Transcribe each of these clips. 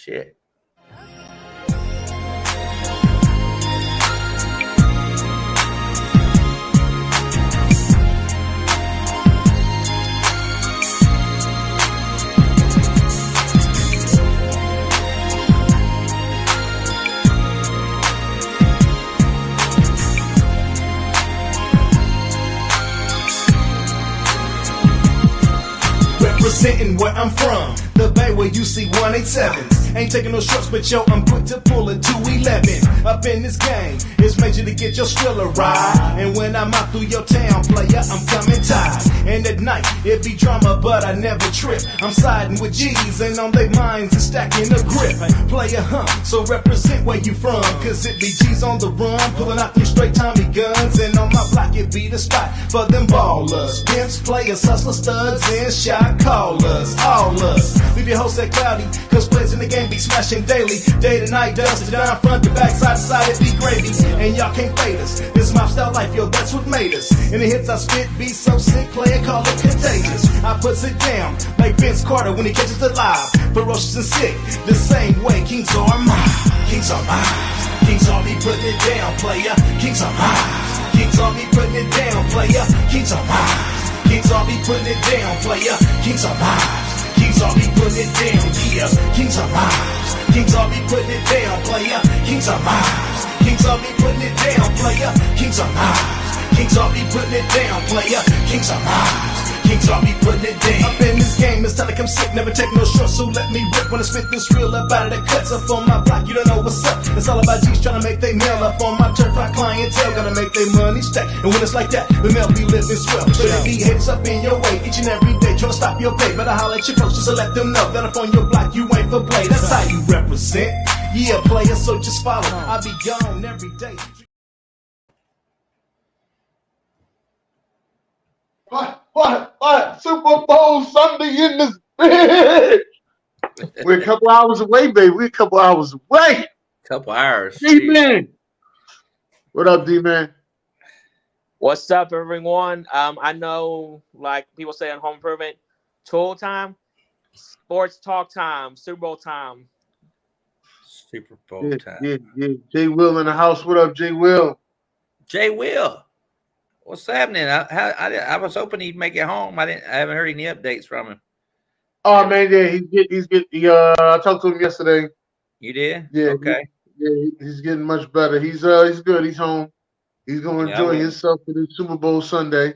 shit. Representing where I'm from, the Bay where you see 187s. Ain't taking no shots, but yo, I'm quick to pull a 211. Up in this game, it's major to get your Skrilla ride. And when I'm out through your town, player, I'm coming tied. And at night, it be drama, but I never trip. I'm siding with G's, and on their minds is stacking a grip. Player, so represent where you from, cause it be G's on the run, pulling out them straight Tommy guns. And on my block, it be the spot for them ballers. Pimps, players, hustlers, studs, and shot callers. All us. Leave your host at cloudy, cause players in the game be smashing daily. Day to night, dusted down, front to back, side to side, it be gravy. And y'all can't fade us. This my style life, yo, that's what made us. And the hits I spit be so sick, player, call it contagious. I puts it down, like Vince Carter when he catches the live. Ferocious and sick, the same way kings are mine. Kings are mine. Kings are me putting it down, player. Kings are mine. Kings are me putting it down, player. Kings are mine. Kings are me putting it down, player. Kings are mine. Kings are me putting it down, yeah. Kings are mine. Kings are me putting it down, player. Kings are mine. Kings are me putting it down, player. Kings are mine. Kings are me putting it down, player. Kings are mine. Kings are me putting it down. Up in this game, it's time to come sick. Never take no short, so let me rip. When I spit this real up out of the cuts up on my block, you don't know what's up. It's all about G's trying to make they mail up on my turf. My clientele gotta make their money stack. And when it's like that, the mail be living swell. So they be hits up in your way each and every day, trying to stop your pay. Better holler at your folks just to let them know that up on your block you ain't for play. That's how you represent. Yeah, player, so just follow. I be gone every day. What? Super Bowl Sunday in this bitch. We're a couple hours away, baby. We're a couple hours away. Couple hours. D-Man. What up, D-Man? What's up, everyone? I know, like people say on Home Improvement, tool time, sports talk time, Super Bowl time. Super Bowl time. Yeah. Jay Will in the house. What up, Jay Will? Jay Will. What's happening? I was hoping he'd make it home. I haven't heard any updates from him. Oh man, yeah, he's getting. I talked to him yesterday. You did? Yeah. Okay. He's getting much better. He's good. He's home. He's gonna enjoy himself for the Super Bowl Sunday.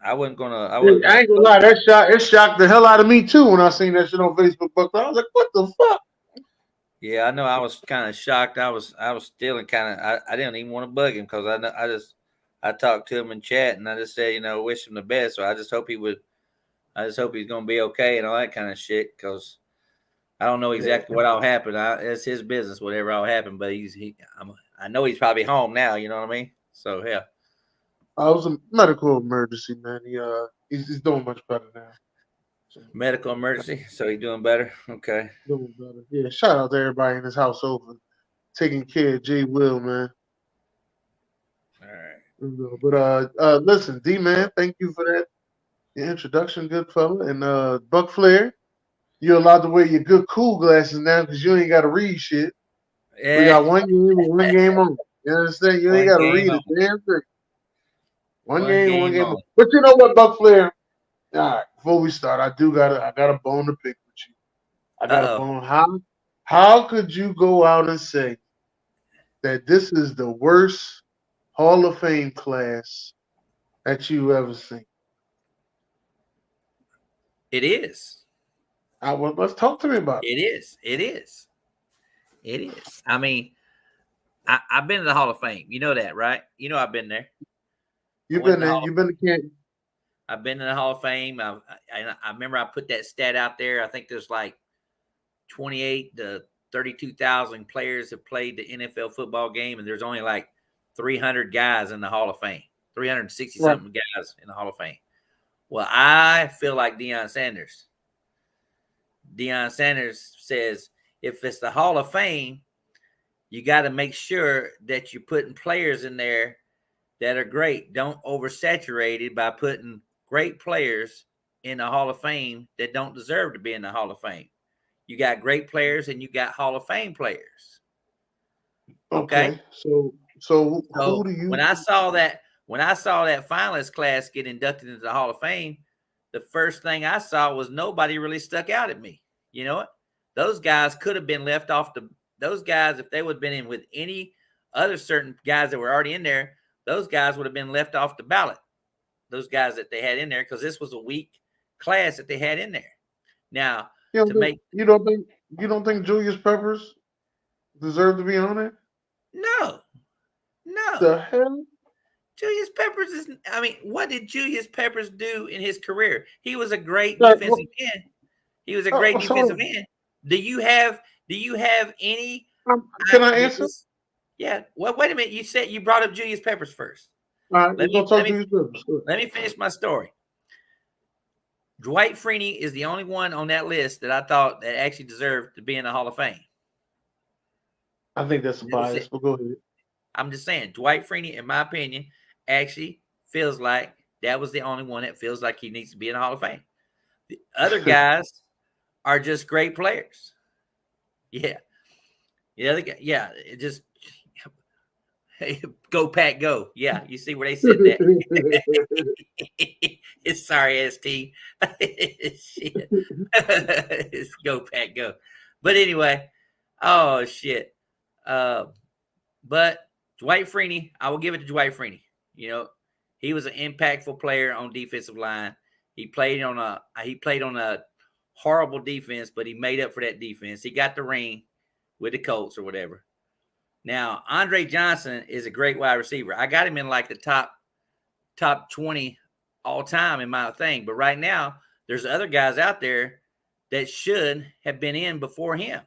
I ain't gonna lie. It shocked the hell out of me too when I seen that shit on Facebook. But I was like, what the fuck? Yeah, I know. I was kind of shocked. I was still kind of. I didn't even want to bug him because I talked to him in chat and I just said, wish him the best. So I just hope he's going to be okay and all that kind of shit. Cause I don't know exactly what will happen. It's his business, whatever will happen, but I know he's probably home now. You know what I mean? So yeah. It was a medical emergency, man. He's doing much better now. So, medical emergency. So he's doing better. Okay. Doing better. Yeah. Shout out to everybody in his household for taking care of Jay Will, man. All right. But listen, D-Man, thank you for that introduction, good fella. And Buc Flair, you're allowed to wear your good cool glasses now because you ain't got to read shit. Yeah. We got one game on. You understand? You ain't got to read a damn thing. One game on. But you know what, Buc Flair? All right, before we start, I got a bone to pick with you. I got a bone. How could you go out and say that this is the worst Hall of Fame class that you ever seen? It is. Let's talk to me about it. It is. I mean, I've been to the Hall of Fame. You know that, right? You know I've been there. You've been there. You've been to Canton. I've been in the Hall of Fame. I remember I put that stat out there. I think there's like 28 to 32,000 players have played the NFL football game, and there's only like 300 guys in the Hall of Fame, 360-something guys in the Hall of Fame. Well, I feel like Deion Sanders. Deion Sanders says, if it's the Hall of Fame, you got to make sure that you're putting players in there that are great. Don't oversaturate it by putting great players in the Hall of Fame that don't deserve to be in the Hall of Fame. You got great players and you got Hall of Fame players. Okay. So who do you? When I saw that finalist class get inducted into the Hall of Fame, the first thing I saw was nobody really stuck out at me. You know what? Those guys could have been left off those guys, if they would have been in with any other certain guys that were already in there, those guys would have been left off the ballot. Those guys that they had in there, because this was a weak class that they had in there. Now, you don't think Julius Peppers deserved to be on it? No. The hell? Julius Peppers is. I mean, what did Julius Peppers do in his career? He was a great defensive end. He was a great defensive end. Do you have any? Can I answer? Yeah. Well, wait a minute. You said you brought up Julius Peppers first. All right, let me finish my story. Dwight Freeney is the only one on that list that I thought that actually deserved to be in the Hall of Fame. I think that's a bias, but go ahead. I'm just saying, Dwight Freeney, in my opinion, actually feels like that was the only one that feels like he needs to be in the Hall of Fame. The other guys are just great players. Yeah. The other guy, yeah, it just go Pack go. Yeah, you see where they said that. It's sorry, ST. Shit. It's go Pack go. But anyway, oh shit. But Dwight Freeney, I will give it to Dwight Freeney. You know, he was an impactful player on defensive line. He played on a horrible defense, but he made up for that defense. He got the ring with the Colts or whatever. Now, Andre Johnson is a great wide receiver. I got him in like the top 20 all time in my thing. But right now, there's other guys out there that should have been in before him.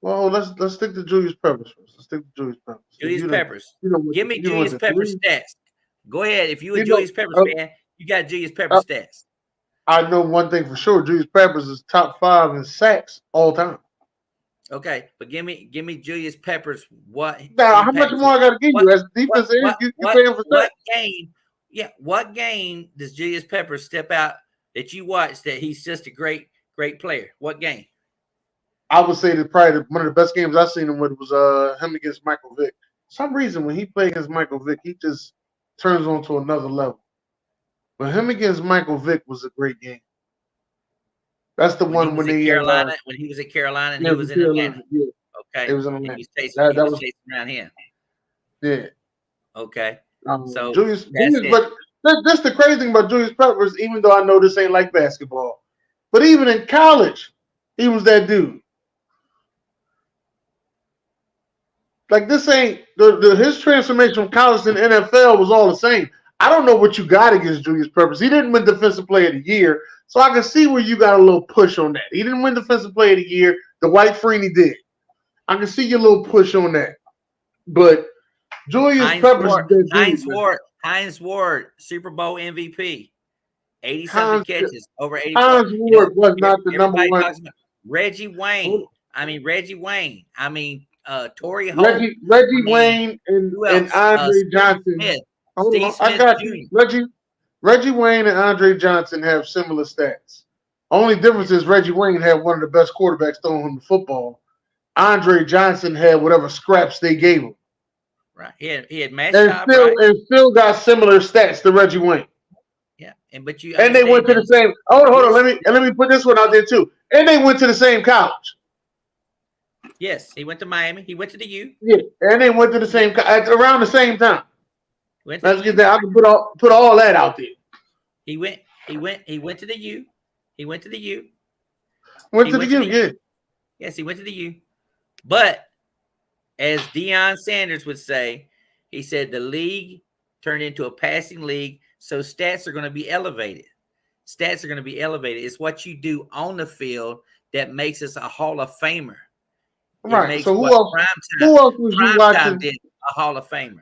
Well, let's stick to Julius Peppers first. Let's stick to Julius Peppers. Julius Peppers. Give me Julius Peppers stats. Go ahead. If you a Julius Peppers fan, you got Julius Peppers stats. I know one thing for sure. Julius Peppers is top 5 in sacks all time. Okay, but give me Julius Peppers. What? Now, how much more I got to give you? As defense you paying for what game? Yeah, what game does Julius Peppers step out that you watched that he's just a great player? What game? I would say that probably one of the best games I've seen him with was him against Michael Vick. For some reason, when he played against Michael Vick, he just turns on to another level. But him against Michael Vick was a great game. That's the one when he Carolina. When he was at Carolina and he was in Atlanta. Yeah. Okay. It was in Atlanta. He was chasing around him. Yeah. Okay. So Julius, but that's the crazy thing about Julius Peppers. Even though I know this ain't like basketball, but even in college, he was that dude. Like this ain't his transformation from college to the NFL was all the same. I don't know what you got against Julius Peppers. He didn't win Defensive Player of the Year, so I can see where you got a little push on that. He didn't win Defensive Player of the Year. Dwight Freeney did. I can see your little push on that. But Julius Peppers, Hines Ward, Super Bowl MVP, 80-something catches, over 80. Hines Ward was not the number one. Reggie Wayne. Torrey Holt. Reggie Wayne and Andre Johnson. I got you. Reggie Wayne and Andre Johnson have similar stats. Only difference is Reggie Wayne had one of the best quarterbacks throwing him the football. Andre Johnson had whatever scraps they gave him. Right. He had match and still got similar stats to Reggie Wayne. Yeah. And they went to the same. Hold on. Let me put this one out there too. And they went to the same college. Yes, he went to Miami. He went to the U. Yeah, and they went to the same around the same time. Let's get that. I can put all that out there. He went to the U. He went to the U. Yeah. Yes, he went to the U. But as Deion Sanders would say, he said the league turned into a passing league, so stats are going to be elevated. It's what you do on the field that makes us a Hall of Famer. Right. So who else was you watching? Did a Hall of Famer.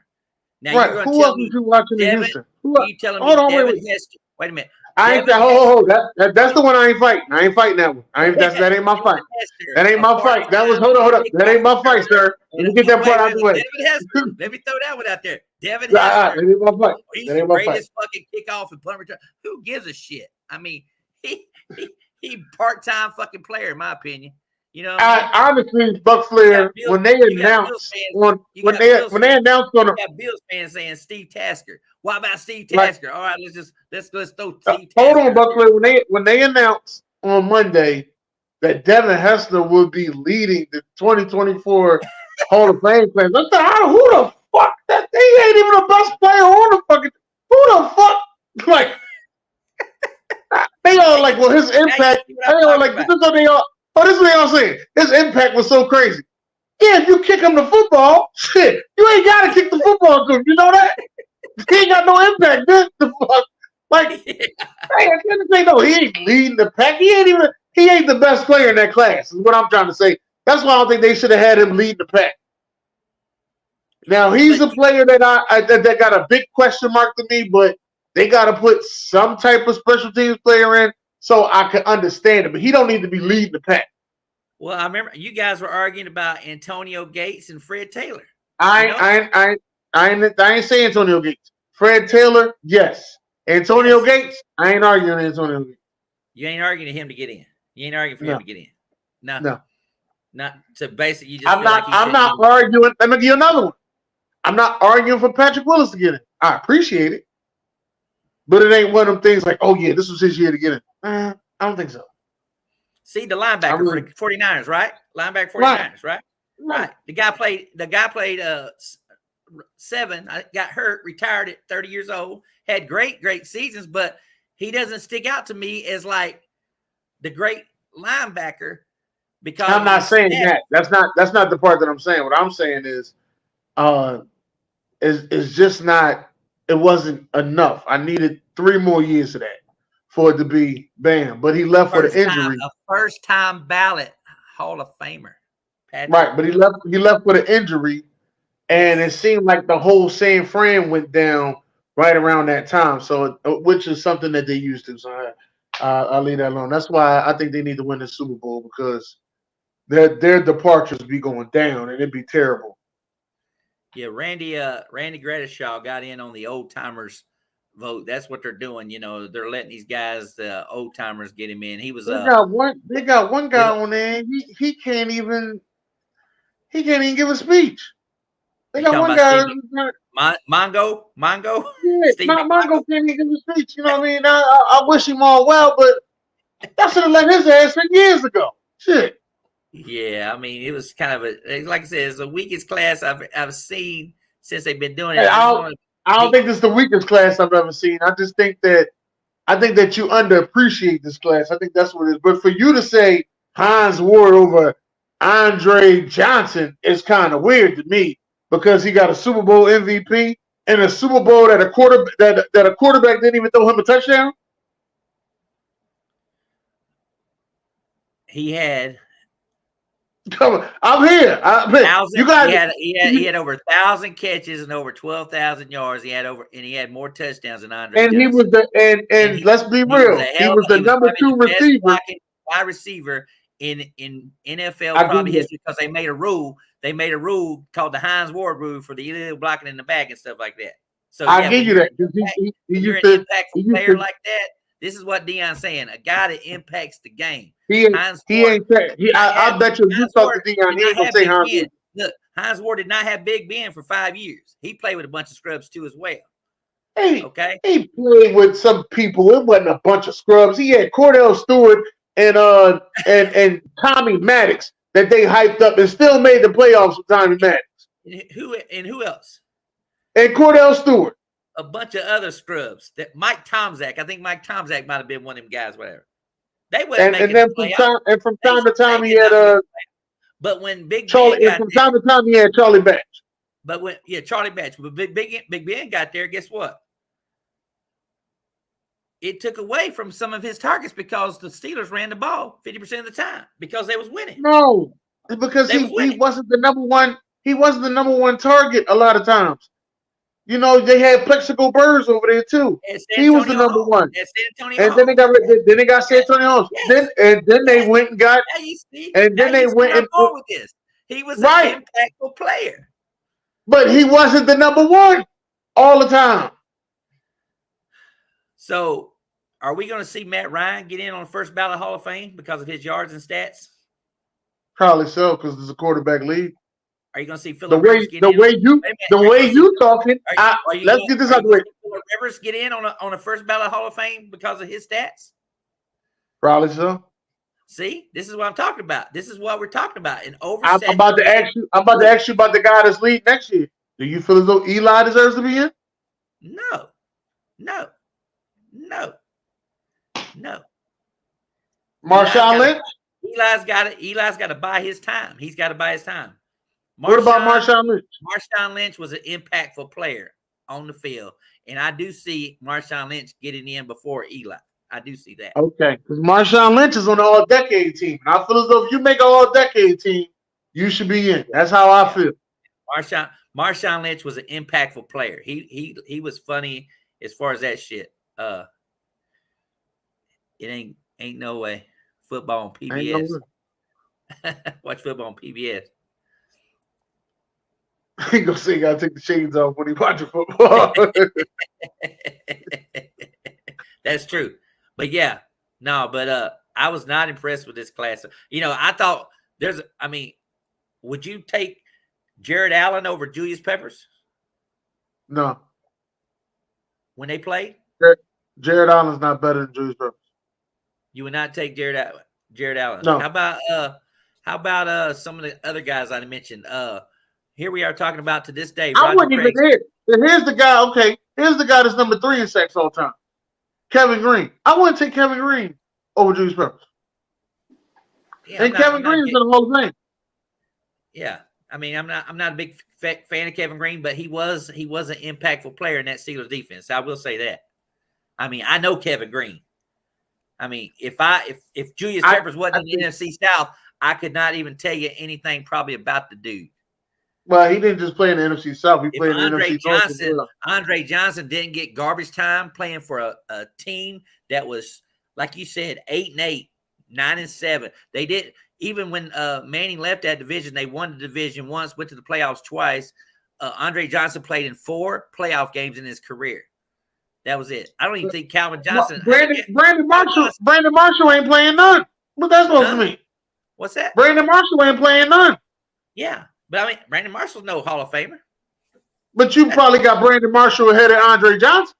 Now right. Who else was you watching in Houston? You telling me Devin Hester? Wait a minute. I ain't that. That's the one I ain't fighting. I ain't fighting that one. That ain't my fight. That ain't my fight. That was hold up. That ain't my fight, sir. Let me get that part out of the way. Let me throw that one out there. Devin Hester. That ain't my fight. He's the greatest fucking kickoff and punt return. Who gives a shit? I mean, he part-time fucking player, in my opinion. You know what I mean? Honestly, Buc Flair, when they announced when they announced on got Bills fans saying Steve Tasker. What about Steve Tasker? All right, let's throw Steve Tasker. Hold on, Buc Flair. When they announced on Monday that Devin Hester would be leading the 2024 Hall of Fame class, I thought, who the fuck? That he ain't even the best player on the fucking. Who the fuck? Like they all like, well, his impact. They all like this is what they all. Oh, this is what they all saying. His impact was so crazy. Yeah, if you kick him the football, shit, you ain't gotta kick the football to him. You know that? He ain't got no impact. This the fuck. Like, no, he ain't leading the pack. He ain't the best player in that class, is what I'm trying to say. That's why I don't think they should have had him lead the pack. Now he's a player that that got a big question mark to me, but they gotta put some type of special teams player in so I can understand it. But he don't need to be leading the pack. Well, I remember you guys were arguing about Antonio Gates and Fred Taylor. I ain't saying Antonio Gates. Fred Taylor, yes. Antonio Gates, I ain't arguing Antonio Gates. You ain't arguing him to get in. You ain't arguing for him to get in. No. Not so basically. You just I'm not arguing. Let me give you another one. I'm not arguing for Patrick Willis to get in. I appreciate it, but it ain't one of them things like, oh yeah, this was his year to get in. I don't think so. See the linebacker for the 49ers, right? Linebacker 49ers, right? The guy played 7. I got hurt, retired at 30 years old. Had great seasons, but he doesn't stick out to me as like the great linebacker. Because I'm not saying that. That's not the part that I'm saying. What I'm saying is just not. It wasn't enough. I needed 3 more years of that for it to be bam. But he left with an injury. A first-time ballot Hall of Famer. Patrick. Right, but he left with an injury, and it seemed like the whole San Fran went down right around that time. So, which is something that they used to. So I'll leave that alone. That's why I think they need to win the Super Bowl, because their departures be going down, and it'd be terrible. Yeah, Randy Gradishaw got in on the old timers vote. That's what they're doing. You know, they're letting these guys, the old timers, get him in. He was. They got one guy on there. He can't even give a speech. They got one guy. Mongo. Yeah, Mongo can't even give a speech. You know what I mean? I wish him all well, but I should have let his ass in years ago. Shit. Yeah, I mean, it was kind of like I said, it's the weakest class I've seen since they've been doing it. I don't think it's the weakest class I've ever seen. I think that you underappreciate this class. I think that's what it is. But for you to say Hines Ward over Andre Johnson is kind of weird to me, because he got a Super Bowl MVP and a Super Bowl that a quarterback didn't even throw him a touchdown. He had. Come on, I'm here. He had over 1,000 catches and over 12,000 yards. He had more touchdowns than Andre. And Johnson. Let's be real. He was the number 2 receiver. Wide receiver in NFL probably history, because they made a rule. They made a rule called the Hines Ward rule for the illegal blocking in the back and stuff like that. So I give you that. You're an impactful player like that. This is what Deion's saying. A guy that impacts the game. I bet you talk to Deion, he ain't gonna say Hines Ward. Look, Hines Ward did not have Big Ben for 5 years. He played with a bunch of scrubs too as well. Okay. He played with some people. It wasn't a bunch of scrubs. He had Cordell Stewart and Tommy Maddox that they hyped up and still made the playoffs with Tommy Maddox. Who else? And Cordell Stewart. A bunch of other scrubs. That Mike Tomczak. I think Mike Tomczak might have been one of them guys. Whatever. They wouldn't. And then from time to time he had But when Big Charlie, Ben from time to time he had Charlie Batch. But Charlie Batch. But Big Ben got there. Guess what? It took away from some of his targets because the Steelers ran the ball 50% of the time because they was winning. No, because he wasn't the number one. He wasn't the number 1 target a lot of times. You know, they had Plexico Birds over there too. He was the number 1. And then they got San Antonio Holmes. Yes. Then they went and got. With this. He was an impactful player. But he wasn't the number 1 all the time. So, Are we going to see Matt Ryan get in on the first ballot Hall of Fame because of his yards and stats? Probably so, because it's a quarterback league. Are you going to see Phillip Rivers get in? The way you talking, let's get this out of the way. Phillip Rivers get in on a first ballot Hall of Fame because of his stats? Probably so. See, this is what I'm talking about. This is what we're talking about. And I'm about to ask you about the guy that's lead next year. Do you feel as though Eli deserves to be in? No. Marshawn Lynch? Eli's got to buy his time. He's got to buy his time. What about Marshawn Lynch? Marshawn Lynch was an impactful player on the field, and I do see Marshawn Lynch getting in before Eli. I do see that. Okay, because Marshawn Lynch is on the All-Decade team. And I feel as though if you make an All-Decade team, you should be in. That's how I feel. Marshawn Lynch was an impactful player. He was funny as far as that shit. It ain't no way. Football on PBS. Watch football on PBS. He gonna say you gotta take the shades off when he watching football. That's true. But yeah, no, but I was not impressed with this class. I thought would you take Jared Allen over Julius Peppers? No. When they played? Jared Allen's not better than Julius Peppers. You would not take Jared Allen. No. How about some of the other guys I mentioned? Here we are talking about to this day. I wouldn't even hear. Here's the guy. Okay, here's the guy that's number 3 in sacks all time. Kevin Green. I wouldn't take Kevin Green over Julius Peppers. Yeah, and Kevin Green is in the Hall of Fame. Yeah, I mean, I'm not a big fan of Kevin Green, but he was an impactful player in that Steelers defense. I will say that. I mean, I know Kevin Green. I mean, if Julius Peppers wasn't in the NFC South, I could not even tell you anything probably about the dude. Well, he didn't just play in the NFC South. He played in the NFC North. Andre Johnson didn't get garbage time playing for a team that was, like you said, 8-8, 9-7. They did, even when Manning left that division, they won the division once, went to the playoffs twice. Andre Johnson played in 4 playoff games in his career. That was it. I don't even think Calvin Johnson. Brandon Marshall ain't playing none. What that's supposed to mean? What's that? Brandon Marshall ain't playing none. Yeah. But I mean, Brandon Marshall's no Hall of Famer. But you probably got Brandon Marshall ahead of Andre Johnson.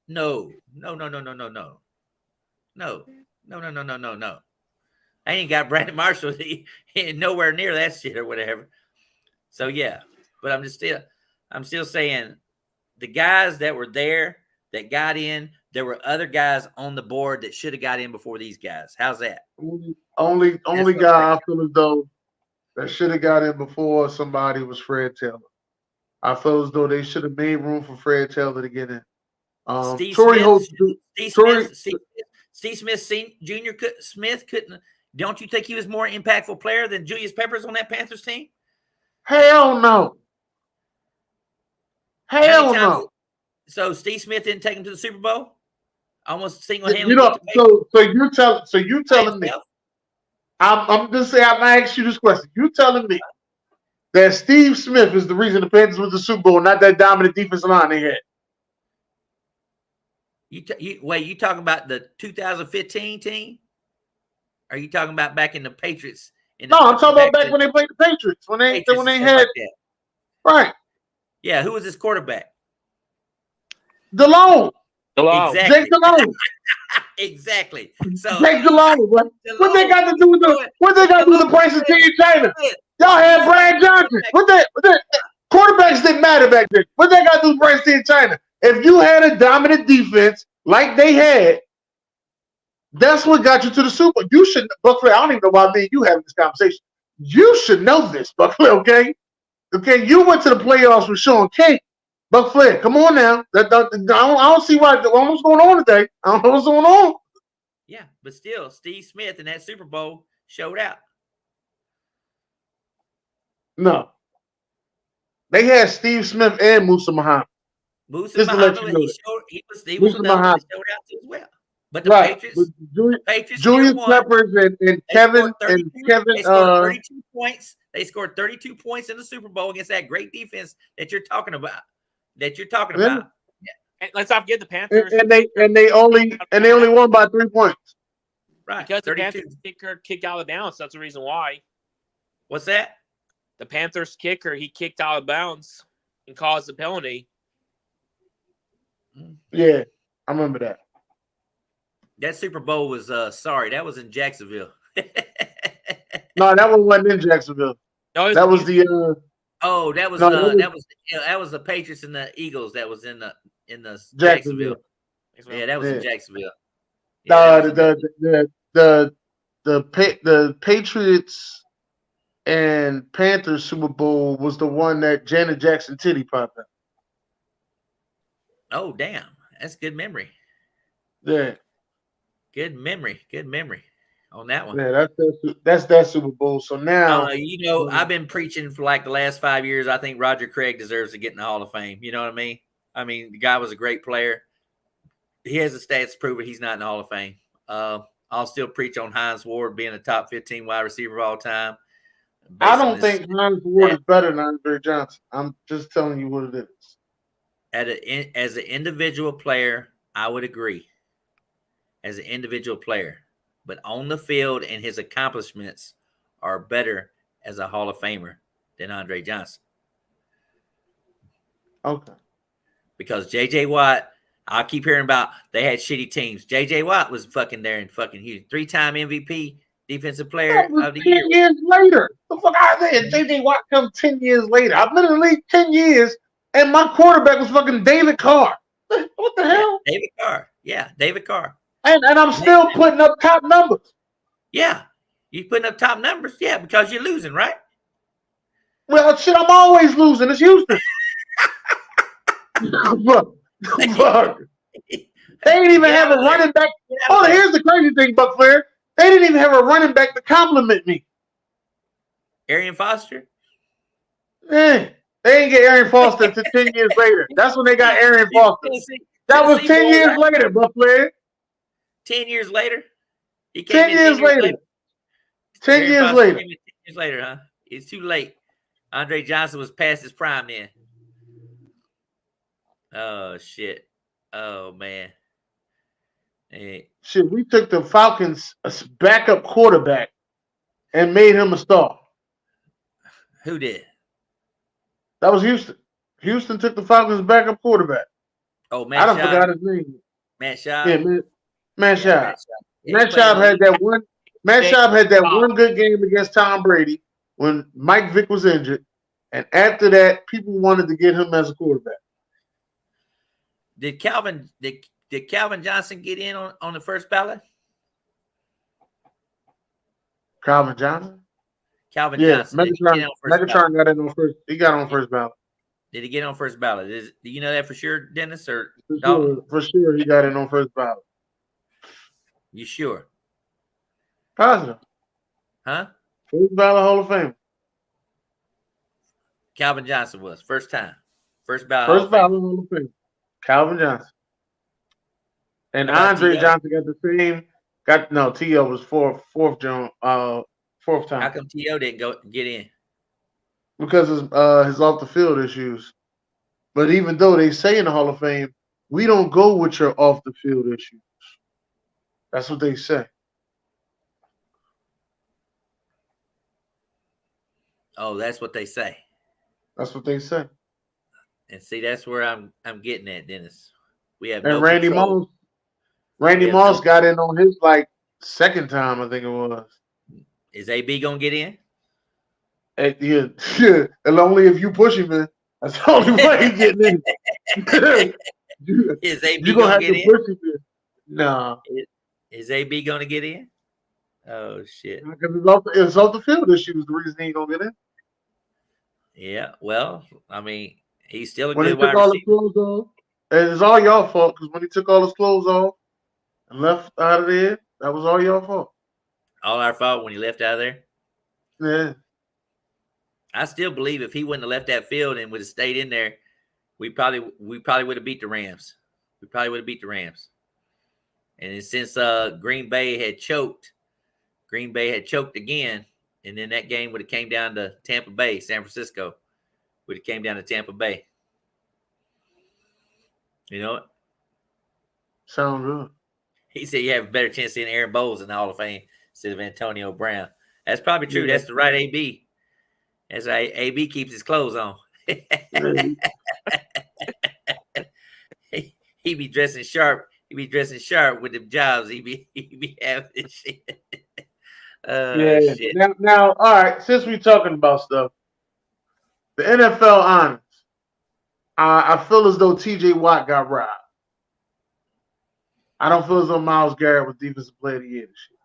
No. I ain't got Brandon Marshall. He ain't nowhere near that shit or whatever. So yeah, but I'm still saying the guys that were there that got in, there were other guys on the board that should have got in before these guys. How's that? Only guy I feel as though that should have got in before somebody was Fred Taylor. I feel as though they should have made room for Fred Taylor to get in. Steve Smith Jr. Smith couldn't. Don't you think he was more impactful player than Julius Peppers on that Panthers team? Hell no. Hell no. So Steve Smith didn't take him to the Super Bowl? Almost single-handedly. So you telling me? I'm just saying. I'm gonna ask you this question. You telling me that Steve Smith is the reason the Panthers went to the Super Bowl, not that dominant defensive line they had? You talking about the 2015 team? Are you talking about back in the Patriots? No, I'm talking about back when they played the Patriots. When they had like that. Right. Yeah, who was his quarterback? DeLone. Exactly. Jake DeLone. Exactly. So Jake DeLone. What they got to do with the price of tea in China? Y'all had Brad Johnson. Quarterbacks didn't matter back then. What they got to do with price of tea in China? If you had a dominant defense like they had, that's what got you to the Super Bowl. You should, Buc Flair. I don't even know why me and you having this conversation. You should know this, Buc Flair. Okay. You went to the playoffs with Sean King. Buc Flair, come on now. I don't see what's going on today. I don't know what's going on. Yeah, but still, Steve Smith in that Super Bowl showed out. No. They had Steve Smith and Musa Muhammad. Musa Muhammad, he was another one that showed out too as well. But the Patriots, Julius Peppers and Kevin they scored 32 points. They scored 32 points in the Super Bowl against that great defense that you're talking about. And let's not forget the Panthers. And they only won by 3 points. Right. Because the 32. Panthers kicker kicked out of bounds. That's the reason why. What's that? The Panthers kicker, he kicked out of bounds and caused the penalty. Yeah, I remember that. That Super Bowl was that was in Jacksonville. No, that one wasn't in Jacksonville. No, That was the that was the Patriots and the Eagles that was in the Jacksonville. Yeah, that was in Jacksonville. Yeah, the Patriots and Panthers Super Bowl was the one that Janet Jackson titty popped out. Oh, damn. That's good memory. Yeah. Good memory on that one. Yeah, that's that Super Bowl. So now, I've been preaching for like the last 5 years. I think Roger Craig deserves to get in the Hall of Fame. You know what I mean? I mean, the guy was a great player. He has the stats to prove it. He's not in the Hall of Fame. I'll still preach on Hines Ward being a top 15 wide receiver of all time. I don't think Hines Ward is better than Andre Johnson. I'm just telling you what it is. As an individual player, I would agree. As an individual player. But on the field and his accomplishments are better as a Hall of Famer than Andre Johnson. Okay. Because J.J. Watt, I'll keep hearing about they had shitty teams. J.J. Watt was fucking there in fucking Houston. 3-time MVP, defensive player of the year. 10 years later. The fuck out of there. J.J. Watt comes 10 years later. I've been in the league 10 years, and my quarterback was fucking David Carr. What the hell? David Carr. Yeah, David Carr. And I'm still putting up top numbers. Yeah. You putting up top numbers? Yeah, because you're losing, right? Well, shit, I'm always losing. It's Houston. Fuck. They didn't even have a running back. Oh, here's the crazy thing, Buc Flair. They didn't even have a running back to compliment me. Arian Foster? They didn't get Arian Foster until 10 years later. That's when they got Arian Foster. That was 10 years later, Buc Flair. 10 years later? He 10 years later. 10 years later. 10 years later, huh? It's too late. Andre Johnson was past his prime then. Oh, shit. Oh, man. Hey. Shit, we took the Falcons' backup quarterback and made him a star. Who did? That was Houston. Houston took the Falcons' backup quarterback. Oh, Matt I forgot his name. Matt Schaub? Yeah, Matt Schaub. Matt Schaub had that one. Matt Schaub had that one good game against Tom Brady when Mike Vick was injured, and after that, people wanted to get him as a quarterback. Did Calvin Johnson get in on the first ballot? Calvin Johnson? Johnson. Megatron got in on first. He got on first ballot. Did he get on first ballot? Do you know that for sure, Dennis? Or for sure, he got in on first ballot. You sure? Positive. Huh? First ballot Hall of Fame. Calvin Johnson was first time. First ballot. First ballot Hall of Fame. Calvin Johnson. And Andre Johnson got the same. T.O. was fourth time. How come T.O. didn't get in? Because his off the field issues. But even though they say in the Hall of Fame, we don't go with your off the field issues. That's what they say. Oh, that's what they say. That's what they say. And see, that's where I'm getting at, Dennis. We have and no Randy control. Moss. Randy Moss got in on his second time, I think it was. Is AB gonna get in? Yeah, and only if you push him, man. That's the only way he's getting in. Is AB you gonna get in? Push him in. Nah. Is AB gonna get in? Oh shit! Because it's off the field issues. The reason he ain't gonna get in. Yeah, well, I mean, he's still a when good he took wide all receiver. his clothes off, and it's all y'all fault because when he took all his clothes off and left out of there, that was all y'all fault. All our fault when he left out of there. Yeah. I still believe if he wouldn't have left that field and would have stayed in there, we probably would have beat the Rams. We probably would have beat the Rams. And since Green Bay had choked again, and then that game would have came down to Tampa Bay, San Francisco would have came down to Tampa Bay. You know, Sound good. He said you have a better chance of seeing Aaron Bowles in the Hall of Fame instead of Antonio Brown. That's probably true. Yeah. That's the right AB. That's right. AB keeps his clothes on. He be dressing sharp. He be dressing sharp with them jobs. He be having this shit. Shit. Now, all right. Since we talking about stuff, the NFL honors. I feel as though T.J. Watt got robbed. I don't feel as though Myles Garrett was Defensive Player of the Year this year.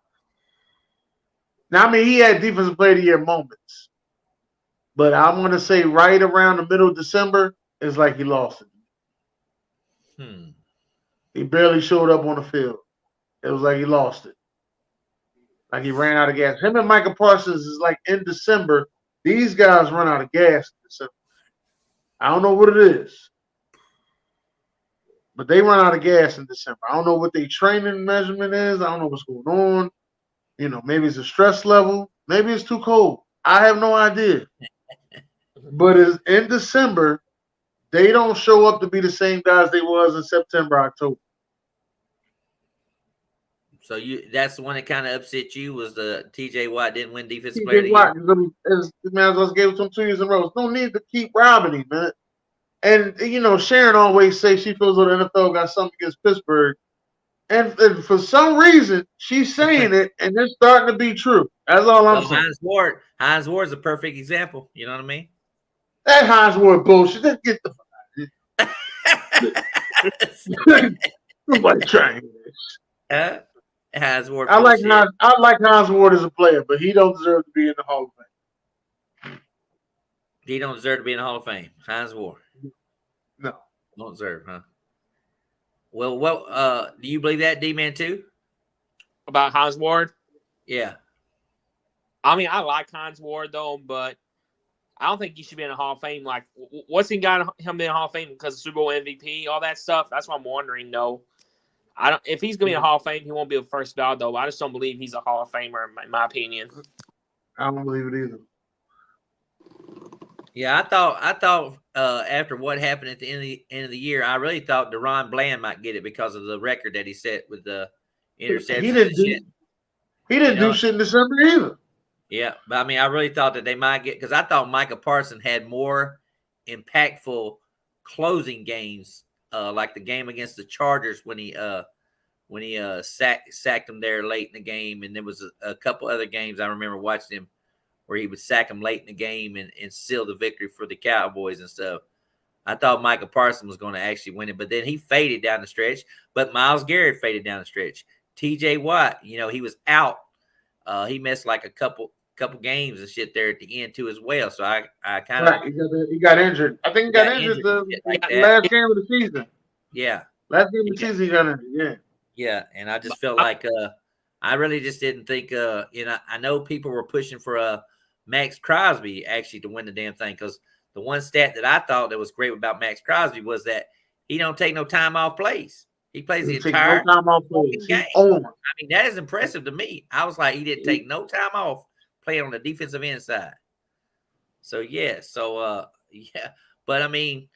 Now, I mean, he had Defensive Player of the Year moments, but I'm going to say right around the middle of December, it's like he lost it. He barely showed up on the field. It was like he lost it. Like he ran out of gas. Him and Micah Parsons is like in December. These guys run out of gas in December. I don't know what it is, but they run out of gas in December. I don't know what their training measurement is. I don't know what's going on. You know, maybe it's a stress level. Maybe it's too cold. I have no idea. But it's in December, they don't show up to be the same guys they was in September, October. So that's the one that kind of upset you was the T.J. Watt didn't win Defensive Player of the Year. The man just gave it to him 2 years in a row. No need to keep robbing him, man. And, you know, Sharon always says she feels like the NFL got something against Pittsburgh. And for some reason, she's saying it, and it's starting to be true. That's all I'm saying. Hines Ward's a perfect example. You know what I mean? That Hines Ward bullshit. Let's get the fuck out of here. Nobody trying this. Hines Ward. I like Hines Ward as a player, but he don't deserve to be in the Hall of Fame. He don't deserve to be in the Hall of Fame. Hines Ward. No. Don't deserve, huh? Well, do you believe that, D-Man, too? About Hines Ward? Yeah. I mean, I like Hines Ward, though, but I don't think he should be in the Hall of Fame. Like, what's he got him in the Hall of Fame? Because of Super Bowl MVP, all that stuff? That's what I'm wondering, though. If he's going to be in the Hall of Fame, he won't be a first ballot, though. I just don't believe he's a Hall of Famer, in my opinion. I don't believe it either. Yeah, I thought after what happened at the end of the year, I really thought Deron Bland might get it because of the record that he set with the interceptions. He didn't do shit in December either. Yeah, but I mean, I really thought that they might get, because I thought Micah Parsons had more impactful closing games, like the game against the Chargers when he sacked him there late in the game, and there was a couple other games I remember watching him where he would sack him late in the game and seal the victory for the Cowboys and stuff. I thought Micah Parsons was going to actually win it, but then he faded down the stretch. But Myles Garrett faded down the stretch. T.J. Watt, you know, he was out. He missed like a couple games and shit there at the end too as well. So I kind of he got injured. I think he got injured the last game of the season. Yeah, last game of the season he got injured. Yeah. Yeah, and I just felt like I really just didn't think I know people were pushing for Max Crosby actually to win the damn thing, because the one stat that I thought that was great about Max Crosby was that he don't take no time off plays. He plays the entire game. I mean, that is impressive to me. I was like, he didn't take no time off playing on the defensive end side. So yeah, but I mean,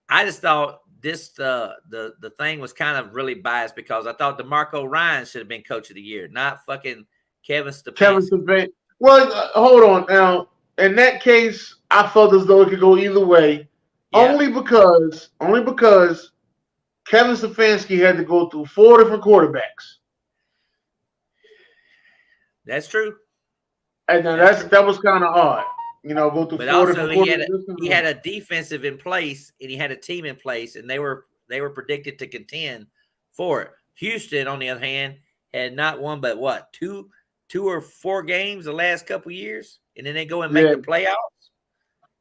I just thought this the thing was kind of really biased because I thought DeMarco Ryans should have been Coach of the Year, not fucking Kevin Stefanski. Well, hold on now. In that case, I felt as though it could go either way, only because Kevin Stefanski had to go through 4 different quarterbacks. That's true. And now that was kind of odd, you know, go through 4 different quarterbacks. He had a defensive in place and he had a team in place, and they were predicted to contend for it. Houston, on the other hand, had not won but what, two or 4 games the last couple of years, and then they go and make the playoffs.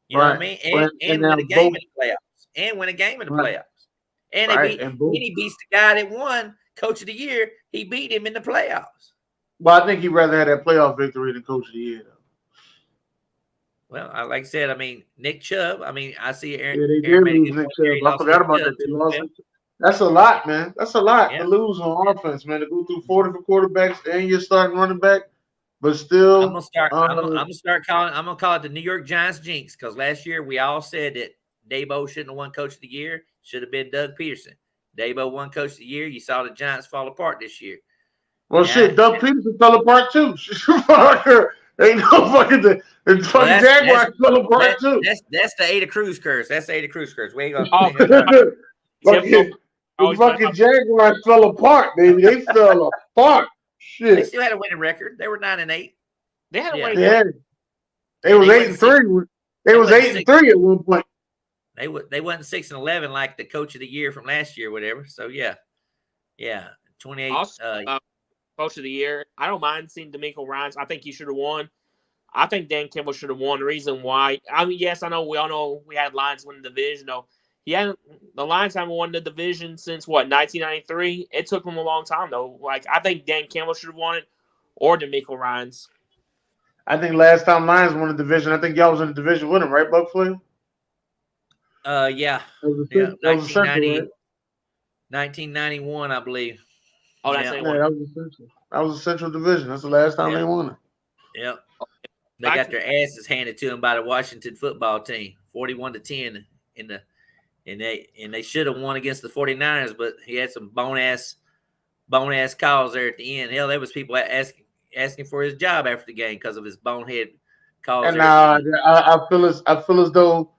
You know what I mean? And win a game in the playoffs. And win a game in the playoffs. And he beats the guy that won Coach of the Year. He beat him in the playoffs. Well, I think he'd rather have that playoff victory than Coach of the Year, though. Well, like I said, I mean, Nick Chubb. I mean, I see Aaron. Yeah, they did lose Nick Chubb. I forgot about that. They lost. That's a lot, man. That's a lot to lose on offense, man. To go through 4 different quarterbacks and you're starting running back, but still. I'm gonna call it the New York Giants jinx, because last year we all said that Dabo shouldn't have won Coach of the Year. Should have been Doug Peterson. Dabo won Coach of the Year. You saw the Giants fall apart this year. Well, shit, Doug Peterson fell apart too. Ain't no fucking the fucking Jaguars fell apart too. That's the Ada Cruz curse. That's the Ada Cruz curse. We ain't gonna. Fucking Jaguars fell apart, baby. They fell apart. Shit. They still had a winning record. They were 9-8. They had a winning record. They was 8-3. They was 8-3 at one point. They wasn't 6-11 like the Coach of the Year from last year, or whatever. So yeah, 28. Also, Coach of the Year. I don't mind seeing D'Amico Ryans. I think he should have won. I think Dan Campbell should have won. The reason why, I mean, yes, I know we all know we had Lions win the division. Though the Lions haven't won the division since 1993. It took them a long time though. Like I think Dan Campbell should have won it, or D'Amico Ryans. I think last time Lions won the division, I think y'all was in the division with him, right, Buc Flair? Yeah. 1991, I believe. Oh, that's that was a Central Division. That's the last time they won it. Yep. They got their asses handed to them by the Washington football team, 41-10 and they should have won against the 49ers, but he had some bone ass calls there at the end. Hell, there was people asking for his job after the game because of his bonehead calls. And I feel as though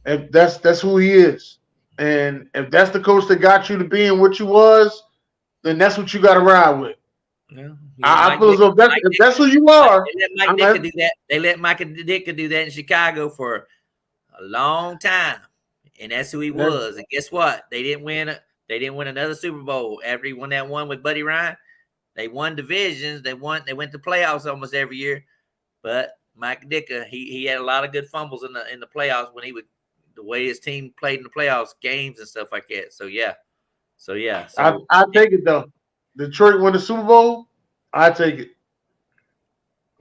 if that's who he is, and if that's the coach that got you to being what you was, then that's what you got to ride with. Yeah, I feel as though if that's who you are. They let Mike Ditka do that in Chicago for a long time, and that's who he was. And guess what? They didn't win another Super Bowl after he won that one with Buddy Ryan. They won divisions. They went to playoffs almost every year. But Mike Ditka, he had a lot of good fumbles in the playoffs when the way his team played in the playoffs games and stuff like that. So yeah. I take it though. Detroit won the Super Bowl. I take it.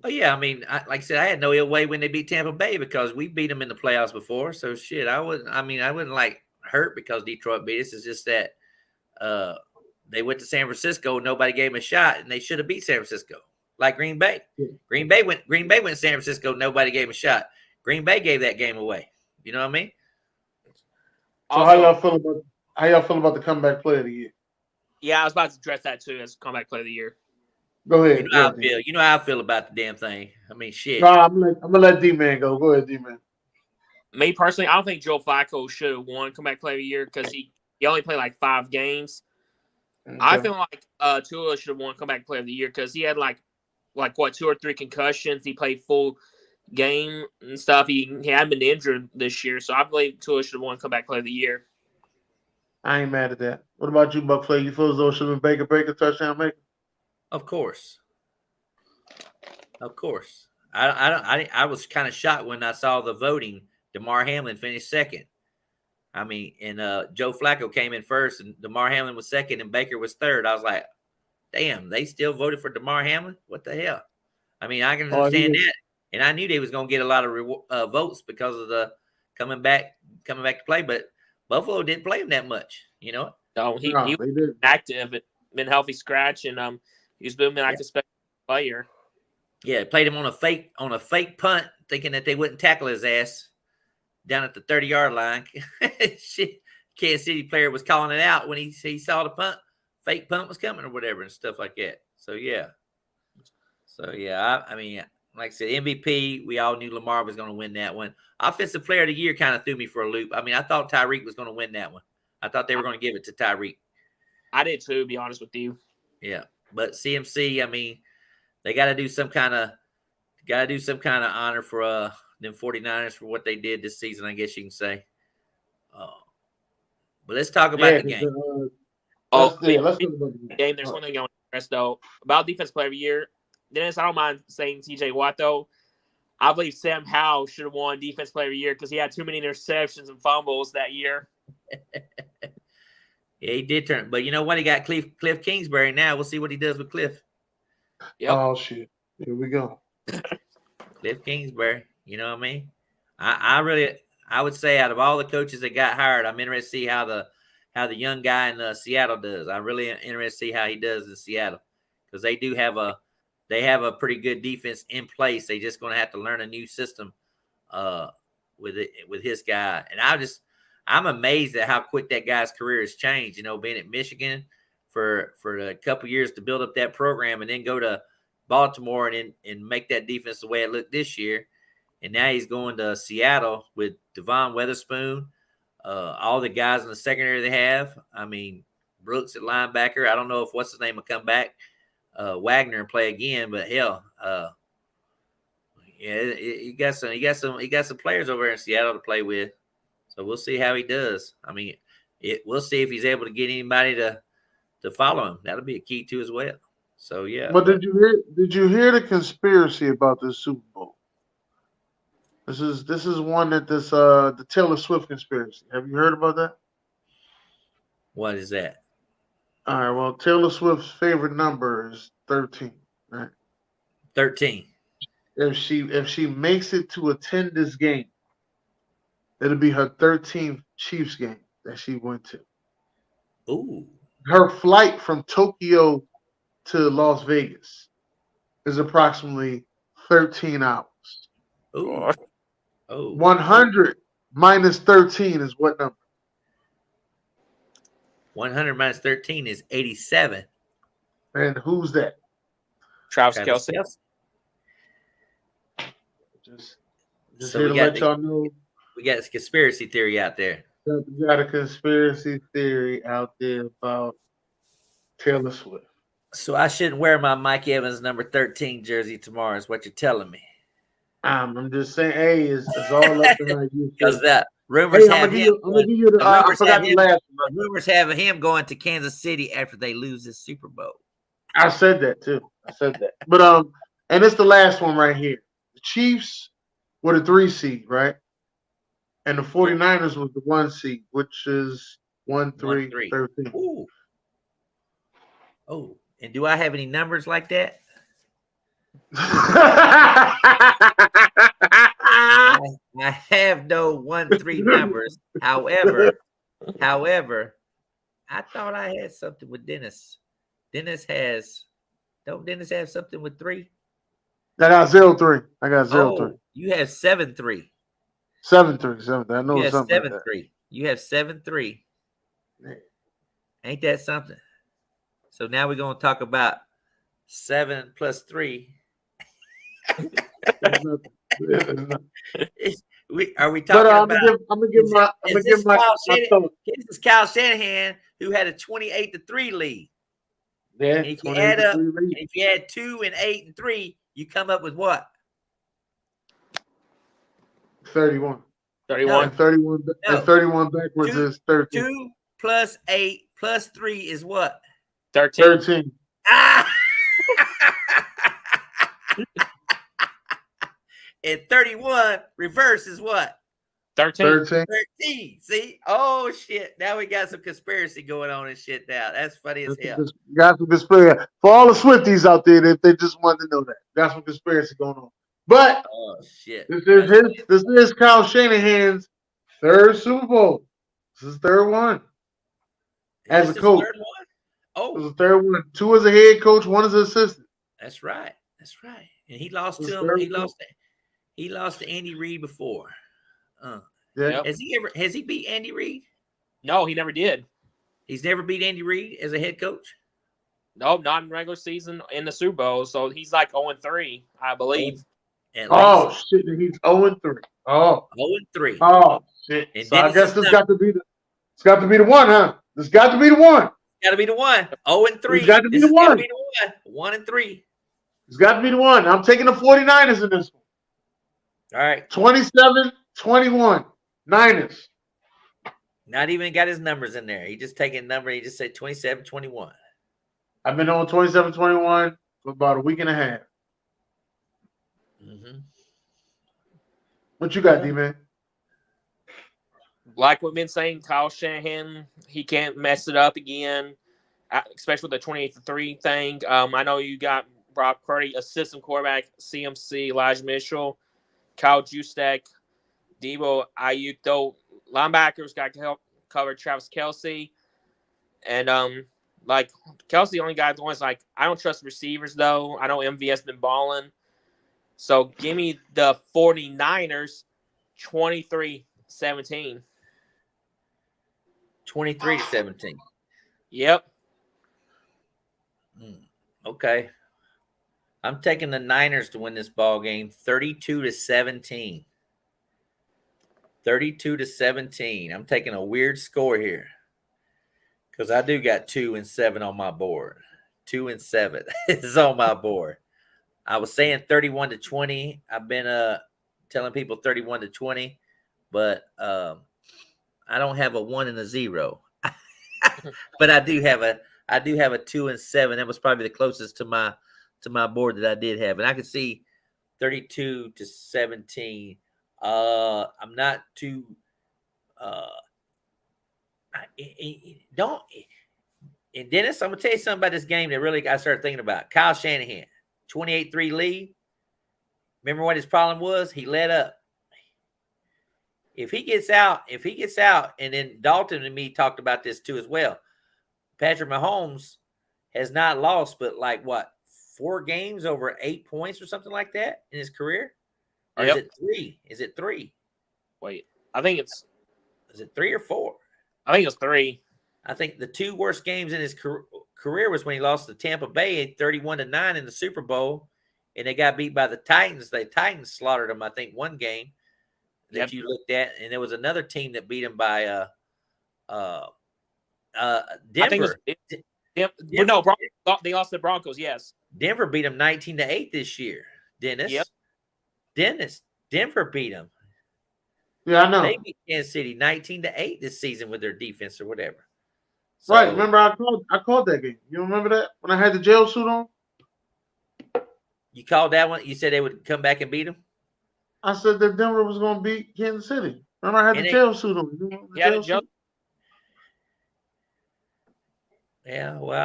Oh yeah, I mean, like I said, I had no ill way when they beat Tampa Bay because we beat them in the playoffs before. So shit, I wouldn't like hurt because Detroit beat us. It's just that they went to San Francisco, nobody gave them a shot, and they should have beat San Francisco. Like Green Bay. Green Bay went to San Francisco, nobody gave them a shot. Green Bay gave that game away. You know what I mean? So how y'all feel about the comeback player of the year? Yeah, I was about to address that too as comeback player of the year. Go ahead. You know how I feel about the damn thing. I mean, shit. No, I'm gonna let D-Man go. Go ahead, D-Man. Me personally, I don't think Joe Flacco should have won comeback player of the year because he only played like 5 games. Okay. I feel like Tua should have won comeback player of the year because he had like 2 or 3 concussions. He played full game and stuff. He hadn't been injured this year, so I believe Tua should have won comeback player of the year. I ain't mad at that. What about you, Buc Flair? You feel as though it should have been Baker touchdown maker? Of course. I was kind of shocked when I saw the voting. DeMar Hamlin finished second. I mean, and Joe Flacco came in first, and DeMar Hamlin was second, and Baker was third. I was like, damn, they still voted for DeMar Hamlin? What the hell? I mean, I can understand that. And I knew they was going to get a lot of votes because of the coming back to play, but Buffalo didn't play him that much, you know? No, he was active, been healthy scratch, and he's been like a special player. Yeah, played him on a fake punt, thinking that they wouldn't tackle his ass down at the 30-yard line. Shit, Kansas City player was calling it out when he saw the fake punt was coming or whatever and stuff like that. So yeah. I mean, like I said, MVP, we all knew Lamar was going to win that one. Offensive player of the year kind of threw me for a loop. I mean, I thought Tyreek was going to win that one. I thought they were going to give it to Tyreek. I did too, to be honest with you. Yeah, but CMC, I mean, they got to do some kind of honor for them 49ers for what they did this season, I guess you can say. But let's talk about the game. Let's talk about the game. There's one thing I want to stress though about defense player of the year. Dennis, I don't mind saying TJ Watt though. I believe Sam Howell should have won defense player of the year because he had too many interceptions and fumbles that year. Yeah, he did turn. But you know what? He got Cliff Kingsbury now. We'll see what he does with Cliff. Yep. Oh, shit. Here we go. Cliff Kingsbury. You know what I mean? I would say out of all the coaches that got hired, I'm interested to see how the young guy in Seattle does. I'm really interested to see how he does in Seattle because they do have a pretty good defense in place. They just going to have to learn a new system with his guy. And I'm amazed at how quick that guy's career has changed. You know, being at Michigan for a couple years to build up that program, and then go to Baltimore and make that defense the way it looked this year. And now he's going to Seattle with Devon Witherspoon, all the guys in the secondary they have. I mean, Brooks at linebacker. I don't know if what's his name will come back, Wagner, and play again. But hell, yeah, he got some players over there in Seattle to play with. So we'll see how he does. I mean, we'll see if he's able to get anybody to follow him. That'll be a key too as well. So yeah. But did you hear the conspiracy about this Super Bowl? This is one that the Taylor Swift conspiracy. Have you heard about that? What is that? All right. Well, Taylor Swift's favorite number is 13. Right. 13. If she makes it to attend this game, it'll be her 13th Chiefs game that she went to. Ooh. Her flight from Tokyo to Las Vegas is approximately 13 hours. Ooh. Oh. 100 minus 13 is what number? 100 minus 13 is 87. And who's that? Travis Kelce. Just So here we to let y'all know. We got this conspiracy theory out there. We got a conspiracy theory out there about Taylor Swift. So I shouldn't wear my Mike Evans number 13 jersey tomorrow is what you're telling me. I'm just saying, hey, it's all up to how you feel. Because that rumors Hey, have him. I forgot the last one. Rumors have him going to Kansas City after they lose this Super Bowl. I said that too. But and it's the last one right here. The Chiefs were the 3 seed, right? And the 49ers was the 1 seed, which is 1-3-13. Ooh. Oh, and do I have any numbers like that? I have no 1-3 numbers. However, I thought I had something with Dennis. Don't Dennis have something with 3? I got 0-3. I got 0-3. You have 7-3. 7-3. I know You have something 7-3. like that. You have 7-3. Ain't that something? So now we're gonna talk about 7 plus 3. Are we talking about? I'm gonna give my thoughts. This is Kyle Shanahan who had a 28-3 lead. Yeah, And if you add 2 and 8 and 3, you come up with what? 31. 31. And 31. No. And 31 backwards is 13. 2 plus 8 plus 3 is what? 13. Ah! And 31 reverse is what? 13. 13. See? Oh shit. Now we got some conspiracy going on and shit now. That's funny as hell. Got some conspiracy. For all the Swifties out there, if they just wanted to know that. Got some conspiracy going on. But oh shit. This is Kyle Shanahan's 3rd Super Bowl. This is 3rd one. As a coach. 3rd one? Oh. This is the 3rd one. 2 as a head coach, 1 as an assistant. That's right. And he lost to him. He lost to Andy Reid before. Yeah. Has he beat Andy Reid? No, he never did. He's never beat Andy Reid as a head coach? No, not in regular season in the Super Bowl. So he's like 0-3, I believe. Oh shit, he's 0-3. Oh. 0-3. Oh shit. And so I guess this got to be the one, huh? This got to be the one. Got to be the one. 0-3. It's got to be the one. 1-3. It's got to be the one. I'm taking the 49ers in this one. All right. 27-21. Niners. Not even got his numbers in there. He just taking a number. He just said 27-21. I've been on 27-21 for about a week and a half. Mm-hmm. What you got, D-Man? Like we've been saying, Kyle Shanahan, he can't mess it up again, especially with the 28-3 thing. I know you got Brock Purdy, assistant quarterback, CMC, Elijah Mitchell, Kyle Juszczyk, Debo Ayuk, though linebackers got to help cover Travis Kelce. And like Kelce only got the ones like I don't trust receivers though. I know MVS been balling. So give me the 49ers 23-17. 23-17. Yep. Okay. I'm taking the Niners to win this ball game 32-17. 32-17. I'm taking a weird score here because I do got 2 and 7 on my board. 2 and 7 is on my board. I was saying 31-20. I've been telling people 31-20, but I don't have a 1 and a 0. But I do have a 2 and 7. That was probably the closest to my board that I did have, and I could see 32-17. I'm not too don't. And Dennis, I'm gonna tell you something about this game that really I started thinking about. Kyle Shanahan, 28-3 lead. Remember what his problem was? He let up. If he gets out, and then Dalton and me talked about this too as well. Patrick Mahomes has not lost, but like what, 4 games over 8 points or something like that in his career? Or is it 3? Is it 3? Wait, I think it's. Is it 3 or 4? I think it's 3. I think the 2 worst games in his career was when he lost to Tampa Bay 31-9 in the Super Bowl, and they got beat by the Titans. The Titans slaughtered them, I think, one game that you looked at, and there was another team that beat him by Denver. No, they lost to the Broncos. Yes, Denver beat them 19-8 this year. Dennis, Denver beat them. Yeah, I know. They beat Kansas City 19-8 this season with their defense or whatever. So, right. Remember, I called that game. You remember that when I had the jail suit on? You called that one? You said they would come back and beat them? I said that Denver was going to beat Kansas City. Remember, I had the jail suit on. Yeah, well,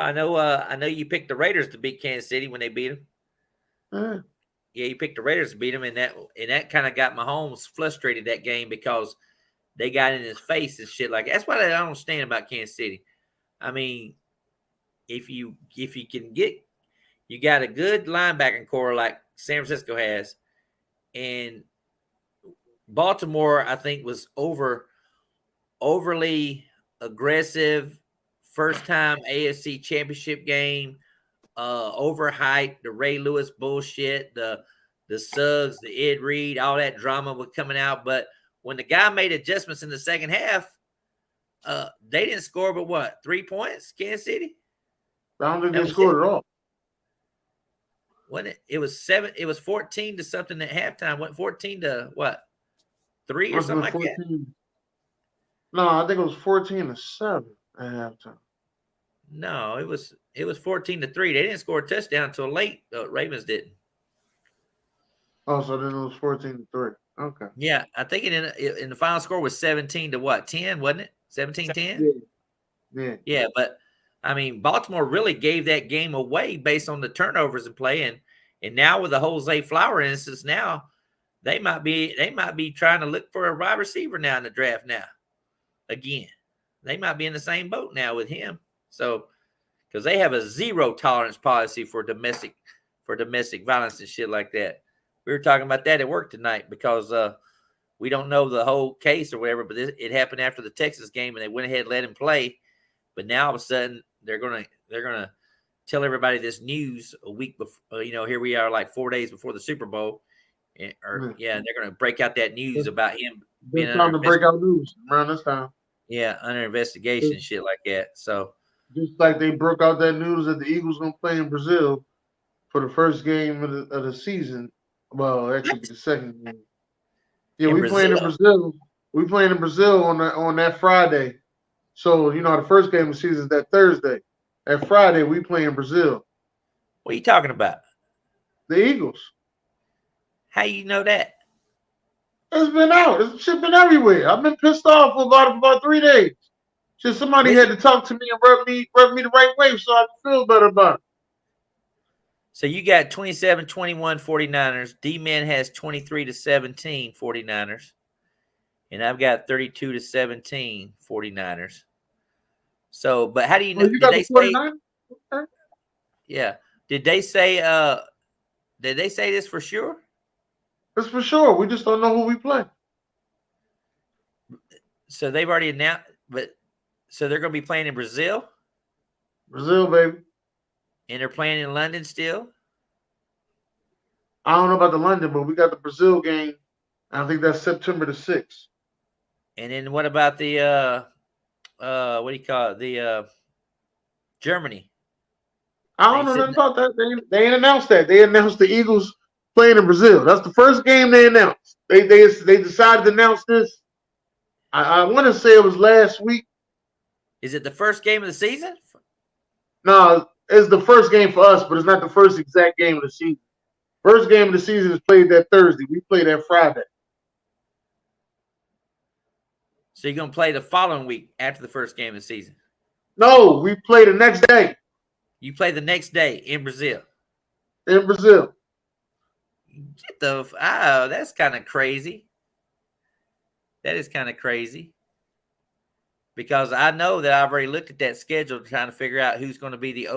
I know you picked the Raiders to beat Kansas City when they beat them. Yeah, you picked the Raiders to beat them, and that kind of got Mahomes frustrated that game because they got in his face and shit like that. That's what I don't understand about Kansas City. I mean, if you can get, you got a good linebacking core like San Francisco has, and Baltimore, I think, was overly aggressive. First time AFC Championship game, overhyped, the Ray Lewis bullshit, the Suggs, the Ed Reed, all that drama was coming out. But when the guy made adjustments in the second half, they didn't score but what, 3 points, Kansas City? I don't think they scored at all. Wasn't it? It was 7. It was 14 to something at halftime. What, 14 to what? 3 or something like that? No, I think it was 14-7 at halftime. No, it was 14-3. They didn't score a touchdown until late. Ravens didn't. Oh, so then it was 14-3. Okay. Yeah, I think in the final score was 17 to what? 10, wasn't it? 17-10? Yeah. Yeah, but I mean, Baltimore really gave that game away based on the turnovers in play, and now with the Jose Flower instance, now they might be trying to look for a wide receiver now in the draft now. Again, they might be in the same boat now with him. So, because they have a 0 tolerance policy for domestic violence and shit like that. We were talking about that at work tonight because we don't know the whole case or whatever, but it happened after the Texas game, and they went ahead and let him play. But now all of a sudden they're gonna tell everybody this news a week before. Here we are, like 4 days before the Super Bowl, and they're gonna break out that news about him being under to break out news around this time. Yeah, under investigation, shit like that. So just like they broke out that news that the Eagles gonna play in Brazil for the first game of the season. Well, actually, the second game. Yeah, we playing in Brazil. We playing in Brazil on that Friday. So the first game of the season is that Thursday. That Friday, we play in Brazil. What are you talking about? The Eagles. How you know that? It's been out. It's shit been everywhere. I've been pissed off for about 3 days. Just somebody had to talk to me and rub me the right way so I can feel better about it. So you got 27-21 49ers. D-Man has 23-17 49ers. And I've got 32-17 49ers. So, but how do you know? You got the 49ers? Okay. Yeah. Did they say this for sure? It's for sure. We just don't know who we play. So they've already announced, but So they're going to be playing in Brazil, Brazil, baby. and they're playing in London still. I don't know about the London, but we got the Brazil game. I think that's September the 6th. And then what about the what do you call it? The Germany. I don't know nothing about that. They ain't announced that. They announced the Eagles playing in Brazil. That's the first game they announced. They decided to announce this. I want to say it was last week. Is it the first game of the season? No, it's the first game for us, but it's not the first exact game of the season. First game of the season is played that Thursday. We play that Friday. So you're going to play the following week after the first game of the season? No, we play the next day. You play the next day in Brazil? In Brazil. Get the oh, that's kind of crazy. That is kind of crazy. Because I know that I've already looked at that schedule trying to figure out who's going to be the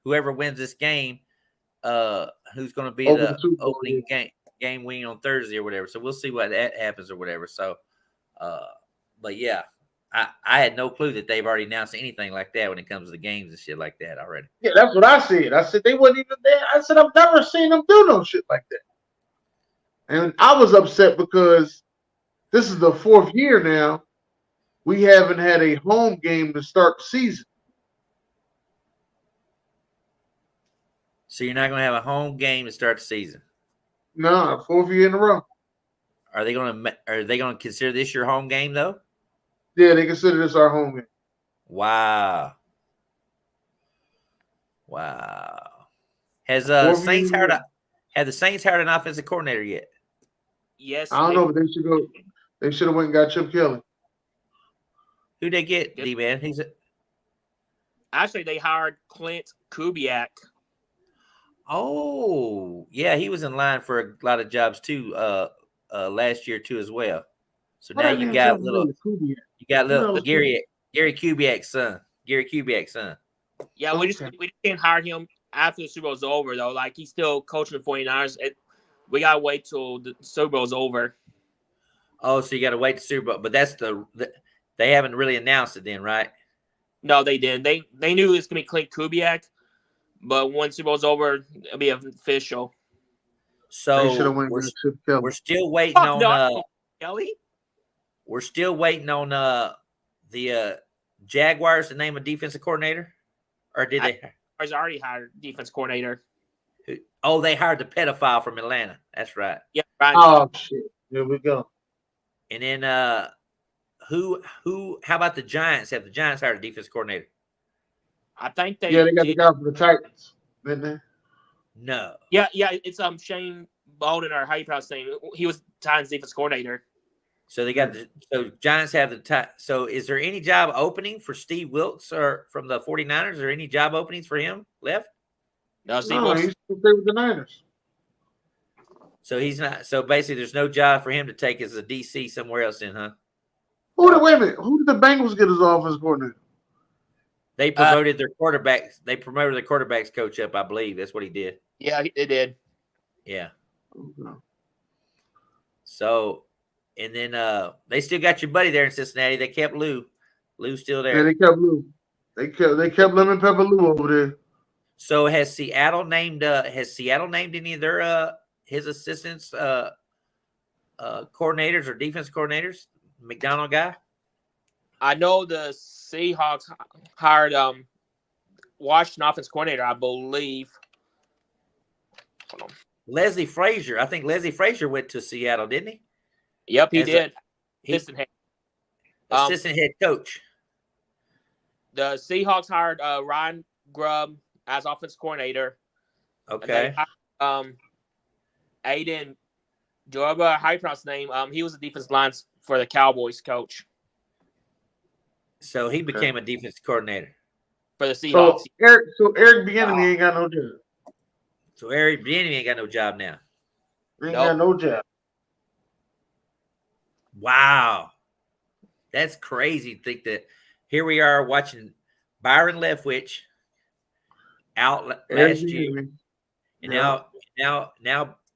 whoever wins this game, who's going to be the opening game winning on Thursday or whatever. So we'll see what that happens or whatever. So, but yeah, I had no clue that they've already announced anything like that when it comes to the games and shit like that already. Yeah, that's what I said. I said they wasn't even there. I said I've never seen them do no shit like that. And I was upset because this is the 4th year now. We haven't had a home game to start the season. So you're not going to have a home game to start the season? No, 4th year in a row. Are they going to consider this your home game though? Yeah, they consider this our home game. Wow. Has Saints hired have the Saints hired an offensive coordinator yet? Yes. I don't know, but they should go. They should have went and got Chip Kelly. Who'd they get, D-Man? Actually, they hired Clint Kubiak. Oh, yeah, he was in line for a lot of jobs too last year too as well. So now you got Gary Kubiak's son. Gary Kubiak's son. Yeah, we can't hire him after the Super Bowl's over though. Like he's still coaching the 49ers. We gotta wait till the Super Bowl's over. Oh, so you gotta wait the Super Bowl, but that's they haven't really announced it then, right? No, they didn't. They knew it was gonna be Clint Kubiak, but when Super Bowl's over, it'll be official. So we're still waiting on Kelly. We're still waiting on the Jaguars to name a defensive coordinator, or did they? Jaguars already hired defense coordinator. Oh, they hired the pedophile from Atlanta. That's right. Yeah, right. Oh shit! Here we go. And then who? How about the Giants? Have the Giants hired a defense coordinator? I think they. Yeah, they got the guy from the Titans. Didn't they? No. Yeah, it's Shane Bolden, or how you pronounce his name. He was Titans defense coordinator. So they got so Giants have the so is there any job opening for Steve Wilkes or from the 49ers? Is there any job openings for him left? No, Steve Wilkes. He's still with the Niners. So he's not. So basically, there's no job for him to take as a DC somewhere else in, huh? Wait a minute. Who did the Bengals get as offensive coordinator? They promoted their quarterbacks. They promoted the quarterbacks coach up, I believe. That's what he did. Yeah, they did. Yeah. Okay. So, and then they still got your buddy there in Cincinnati. They kept Lou. Lou's still there. Yeah, they kept Lou. They kept Lemon Pepper Lou over there. So has Seattle named any of their his assistants coordinators or defense coordinators? McDonald guy? I know the Seahawks hired Washington offense coordinator, I believe. Hold on. Leslie Frazier. I think Leslie Frazier went to Seattle, didn't he? Yep, he did. Assistant head coach. The Seahawks hired Ryan Grubb as offense coordinator. Okay. Aiden Joba, how you pronounce his name? He was the defense line for the Cowboys coach. So he became a defense coordinator for the Seahawks. So Eric Bieniemy ain't got no job. So Eric Bieniemy ain't got no job now. Ain't got no job. Wow, that's crazy to think that here we are watching Byron Leftwich out last year, and now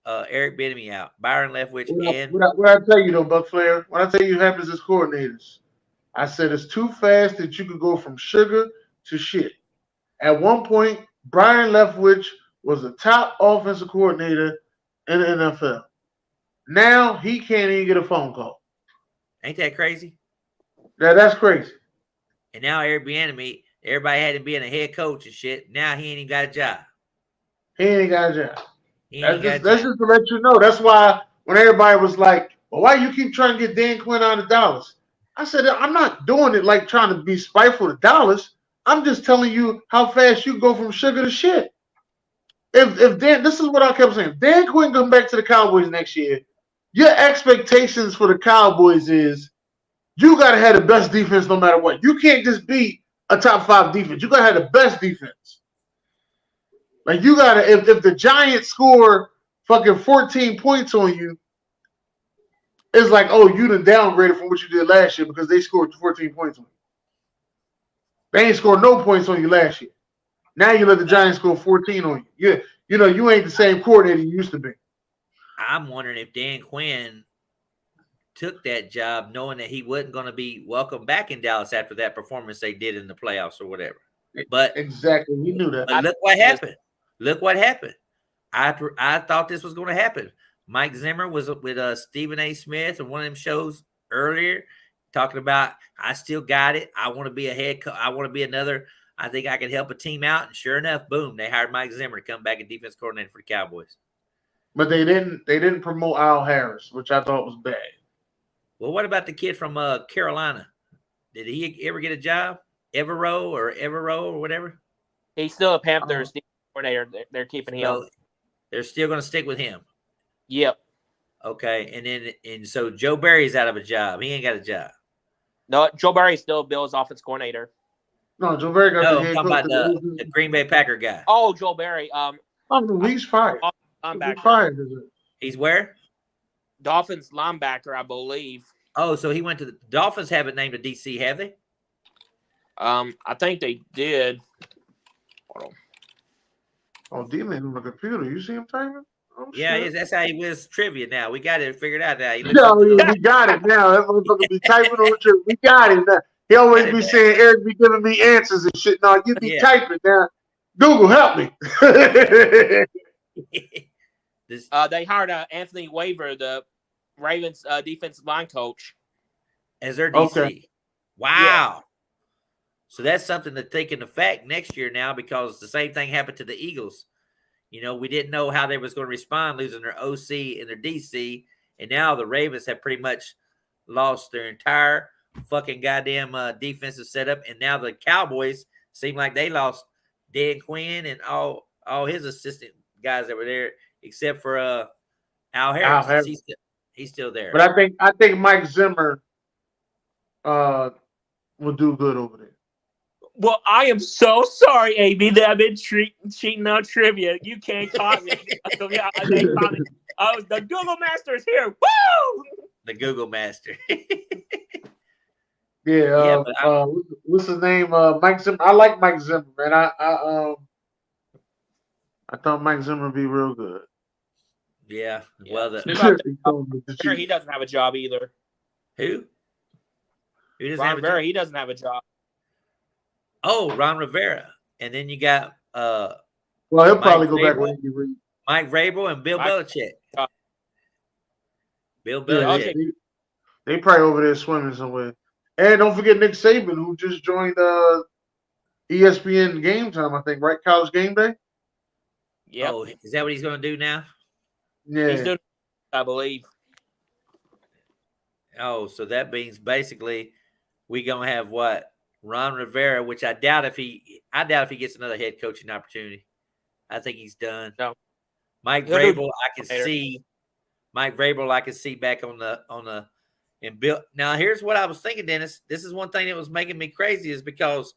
Eric Bieniemy out. Byron Leftwich What I tell you though, Buc Flair, what I tell you happens as coordinators. I said it's too fast that you could go from sugar to shit. At one point, Brian Leftwich was the top offensive coordinator in the NFL. Now he can't even get a phone call. Ain't that crazy? That's crazy. And now everybody had him being a head coach and shit. Now he ain't even got a job. He ain't got a job. He That's ain't got a just job. to let you know. That's why when everybody was like, well, why you keep trying to get Dan Quinn out of Dallas? I said, I'm not doing it like trying to be spiteful to Dallas. I'm just telling you how fast you go from sugar to shit. If Dan, this is what I kept saying. If Dan Quinn come back to the Cowboys next year, your expectations for the Cowboys is you got to have the best defense no matter what. You can't just beat a top 5 defense. You got to have the best defense. Like you got to, if the Giants score fucking 14 points on you, it's like, oh, you done downgraded from what you did last year because they scored 14 points on you. They ain't scored no points on you last year. Now you let the Giants score 14 on you. You ain't the same coordinator you used to be. I'm wondering if Dan Quinn took that job knowing that he wasn't going to be welcome back in Dallas after that performance they did in the playoffs or whatever. But exactly, he knew that. But look what happened. Look what happened. I thought this was going to happen. Mike Zimmer was with Stephen A. Smith and one of them shows earlier talking about, I still got it. I want to be a head coach. I want to be another. I think I can help a team out. And sure enough, boom, they hired Mike Zimmer to come back and defense coordinator for the Cowboys. But they didn't promote Al Harris, which I thought was bad. Well, what about the kid from Carolina? Did he ever get a job? Evero or whatever? He's still a Panthers coordinator. They're keeping him. They're still going to stick with him. Yep. Okay, and so Joe Barry's out of a job. He ain't got a job. No, Joe Barry's still Bill's offense coordinator. No, Joe Barry got the head coach. I'm talking about the Green Bay Packer guy. Oh, Joe Barry. He's fired. Linebacker. He's fired. He's where? Dolphins linebacker, I believe. Oh, so he went to the Dolphins. Haven't named a DC, have they? I think they did. Hold on. Oh, D-Man on the computer. You see him typing? Oh, yeah, that's how he wins trivia now. We got it figured out now. We got it now. That motherfucker be typing on trivia. We got it now. He always be saying, Eric be giving me answers and shit. No, you be typing now. Google, help me. They hired Anthony Waver, the Ravens defensive line coach, as their DC. Okay. Wow. Yeah. So that's something to take into fact next year now, because the same thing happened to the Eagles. You know, we didn't know how they was going to respond losing their OC and their DC, and now the Ravens have pretty much lost their entire fucking goddamn defensive setup, and now the Cowboys seem like they lost Dan Quinn and all his assistant guys that were there, except for Al Harris. He's still there. But I think Mike Zimmer will do good over there. Well, I am so sorry, AB, that I've been cheating on trivia. You can't call me. They call me. Oh, the Google Master is here. Woo! The Google Master. What's his name? Mike Zimmer. I like Mike Zimmer, man. I thought Mike Zimmer would be real good. Yeah. Well, he doesn't have a job either. Who doesn't Ron Rivera, he doesn't have a job. Oh, Ron Rivera. And then you got well, he'll probably go back with Andy Reid. Mike Vrabel and Bill Belichick. Bill Belichick. Yeah, they probably over there swimming somewhere. And don't forget Nick Saban, who just joined ESPN Game Time, I think, right? College Game Day? Yeah. Oh, is that what he's going to do now? Yeah. He's doing, I believe. Oh, so that means basically we're going to have what? Ron Rivera, which I doubt if he gets another head coaching opportunity. I think he's done. No. Mike Vrabel, I can see back on the and Bill. Now here's what I was thinking, Dennis. This is one thing that was making me crazy, is because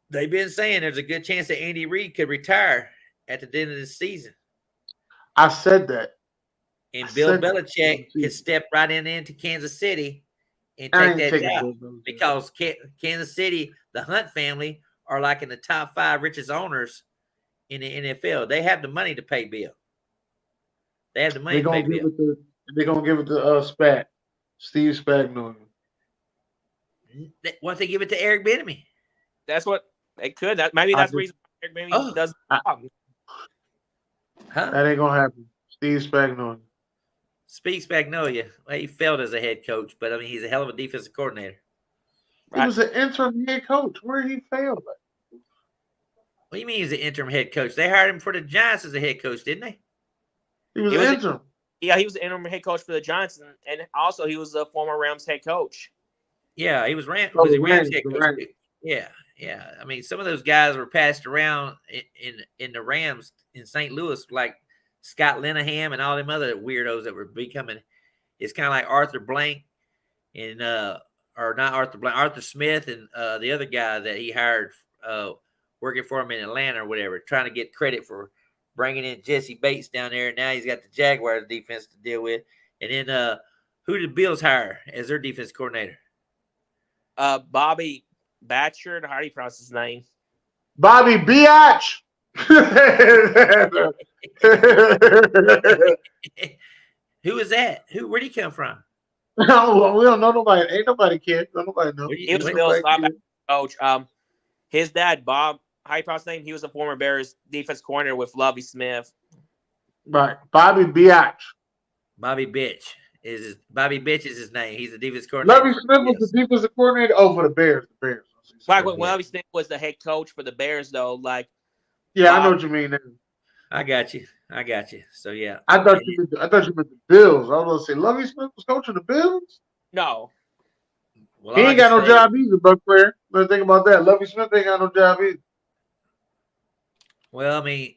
they've been saying there's a good chance that Andy Reid could retire at the end of the season. I said that. And Bill Belichick could step right into Kansas City and take that job, because Kansas City, the Hunt family, are like in the top 5 richest owners in the NFL. They have the money to pay Bill. They have the money to pay Bill. They're going to give it to Steve Spagnuolo. Why don't they give it to Eric Bieniemy? That's what they could. Maybe that's the reason Eric Bieniemy doesn't. Huh? That ain't gonna happen. Steve Spagnuolo. Steve Spagnuolo. Well, he failed as a head coach, but I mean, he's a hell of a defensive coordinator. He was an interim head coach. Where he failed? What do you mean he's an interim head coach? They hired him for the Giants as a head coach, didn't they? He was interim. Yeah, he was the interim head coach for the Giants, and also he was a former Rams head coach. Yeah, he was Rams head coach. Right. Yeah. I mean, some of those guys were passed around in the Rams in St. Louis, like Scott Linehan and all them other weirdos that were becoming. It's kind of like Arthur Blank and or not Arthur Blank, Arthur Smith and the other guy that he hired working for him in Atlanta or whatever, trying to get credit for bringing in Jesse Bates down there. And now he's got the Jaguars defense to deal with. And then who did the Bills hire as their defense coordinator? Bobby Batchard. How do you pronounce his name? Bobby Biatch. Who is that? Where'd he come from? No, we don't know nobody. Ain't nobody care. Nobody know. He was the Bills coach. His dad, Bob, how you pronounce his name? He was a former Bears defense coordinator with Lovie Smith. Right, Bobby Biatch. Bobby Bitch is his name. He's the defense coordinator. Lovie Smith was the defensive coordinator for the Bears. The Bears. Like when Lovie Smith was the head coach for the Bears, though. Like, yeah, I know what you mean. Now. I got you. So yeah, I thought you meant the Bills. I was going to say Lovie Smith was coaching the Bills. No. Well, he ain't got no job either, Buc Flair. Let's think about that. Lovie Smith ain't got no job either. Well, I mean,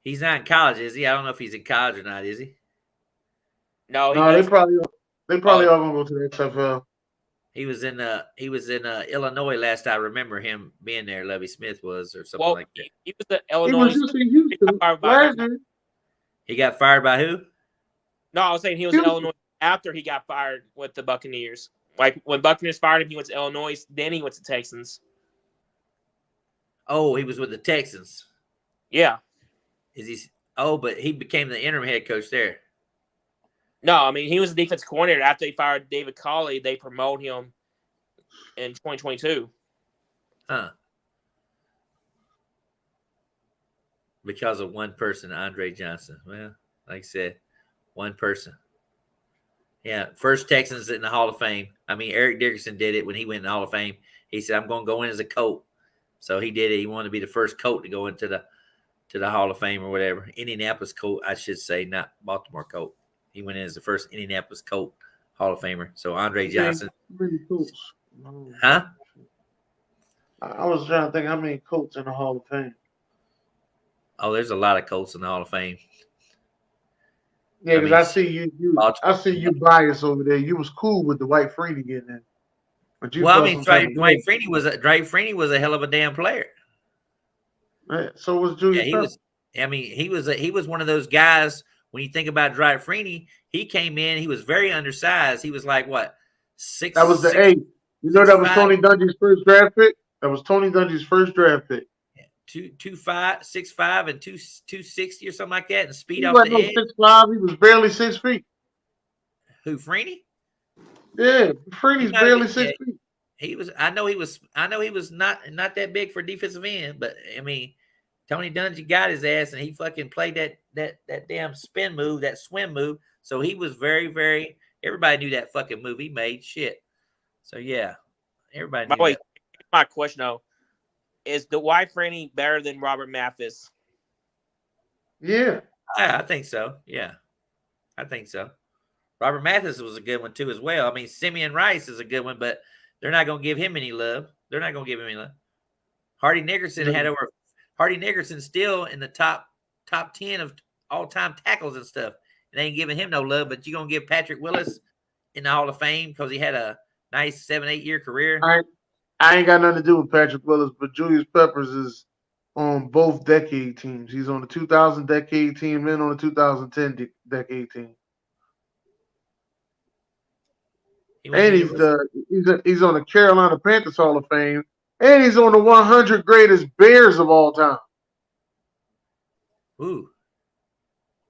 he's not in college, is he? I don't know if he's in college or not, is he? No, they probably all gonna go to the XFL. He was in Illinois last I remember him being there. Lovie Smith was or something like that. He was the Illinois. He was just in Houston. He got fired by who? No, I was saying he was in Illinois after he got fired with the Buccaneers. Like when Buccaneers fired him, he went to Illinois. Then he went to Texans. Oh, he was with the Texans. Yeah. Is he? Oh, but he became the interim head coach there. No, I mean he was the defense coordinator after they fired David Culley. They promoted him in 2022. Huh? Because of one person, Andre Johnson. Well, like I said, one person. Yeah, first Texans in the Hall of Fame. I mean, Eric Dickerson did it when he went in the Hall of Fame. He said, "I'm going to go in as a Colt." So he did it. He wanted to be the first Colt to go into the Hall of Fame or whatever. Indianapolis Colt, I should say, not Baltimore Colt. He went in as the first Indianapolis Colt Hall of Famer. So Andre Johnson. Really Colts. Huh? I was trying to think how many Colts in the Hall of Fame. Oh, there's a lot of Colts in the Hall of Fame. Yeah, because I see you biased over there. You was cool with the Dwight Freeney getting in. Well, I mean, Dwight Freeney was a hell of a damn player. Right. So was Julius. Yeah, he was one of those guys. When you think about Dwight Freeney, he came in. He was very undersized. He was like what 6. That was the 8. You know that was Tony Dungy's first draft pick. That was Tony Dungy's first draft pick. 2'5", 6'5", and 260 or something like that, and speed he off the edge. 6'5", he was barely 6 feet. Who, Freeney? Yeah, Freeney's barely 6 feet. He was. I know he was not that big for defensive end, but I mean, Tony Dungy got his ass, and he fucking played that damn spin move, that swim move. So he was very, very. Everybody knew that fucking move he made. Shit. So yeah, everybody. By the way, my question though. Is Dwight Freeney better than Robert Mathis? Yeah. I think so. Yeah. I think so. Robert Mathis was a good one too as well. I mean, Simeon Rice is a good one, but they're not going to give him any love. Hardy Nickerson's still in the top 10 of all-time tackles and stuff. And they ain't giving him no love, but you're going to give Patrick Willis in the Hall of Fame because he had a nice 7-8 year career. I ain't got nothing to do with Patrick Willis, but Julius Peppers is on both decade teams. He's on the 2000 decade team and on the 2010 decade team. And he's on the Carolina Panthers Hall of Fame, and he's on the 100 greatest Bears of all time. Ooh.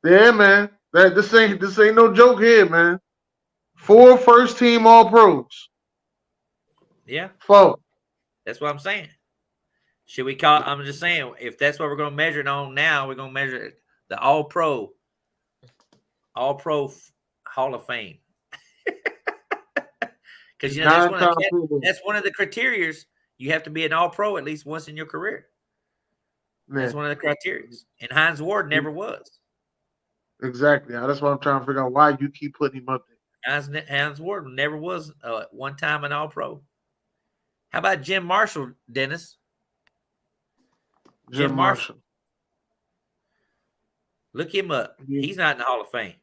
Yeah, man. This ain't no joke here, man. 4 first-team All-Pros. Yeah, 4. that's what I'm saying. Should we call? I'm just saying, if that's what we're going to measure it on now, we're going to measure the All-Pro Hall of Fame. Because that's one of the criteria. You have to be an All-Pro at least once in your career. That's one of the criteria. And Hines Ward never was. Exactly. That's why I'm trying to figure out why you keep putting him up there. Hines Ward never was one time an All-Pro. How about Jim Marshall, Dennis? Jim Marshall. Look him up. He's not in the Hall of Fame.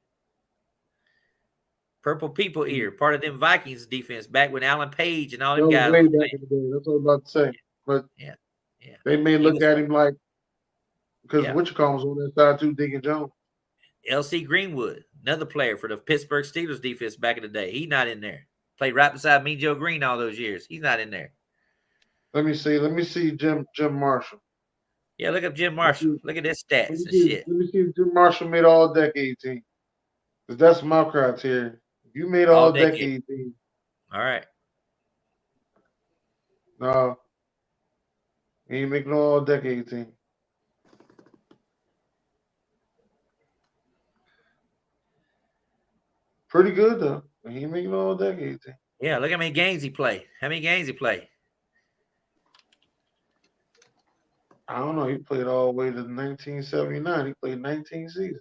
Purple People Ear, part of them Vikings defense back when Alan Page and all them guys. Way back in the day. That's what I was about to say. But yeah. They may look at him like, because Wichita was on that side too, Deacon Jones. L.C. Greenwood, another player for the Pittsburgh Steelers defense back in the day. He's not in there. Played right beside Mean Joe Green all those years. He's not in there. Let me see Jim Marshall. Yeah, look up Jim Marshall. Look at his stats and shit. Let me see if Jim Marshall made all-decade team. Because that's my criteria. If you made all-decade team. All right. No. He ain't making all-decade team. Pretty good, though. He ain't making all-decade team. Yeah, look how many games he played. How many games he played? I don't know. He played all the way to 1979. He played 19 seasons.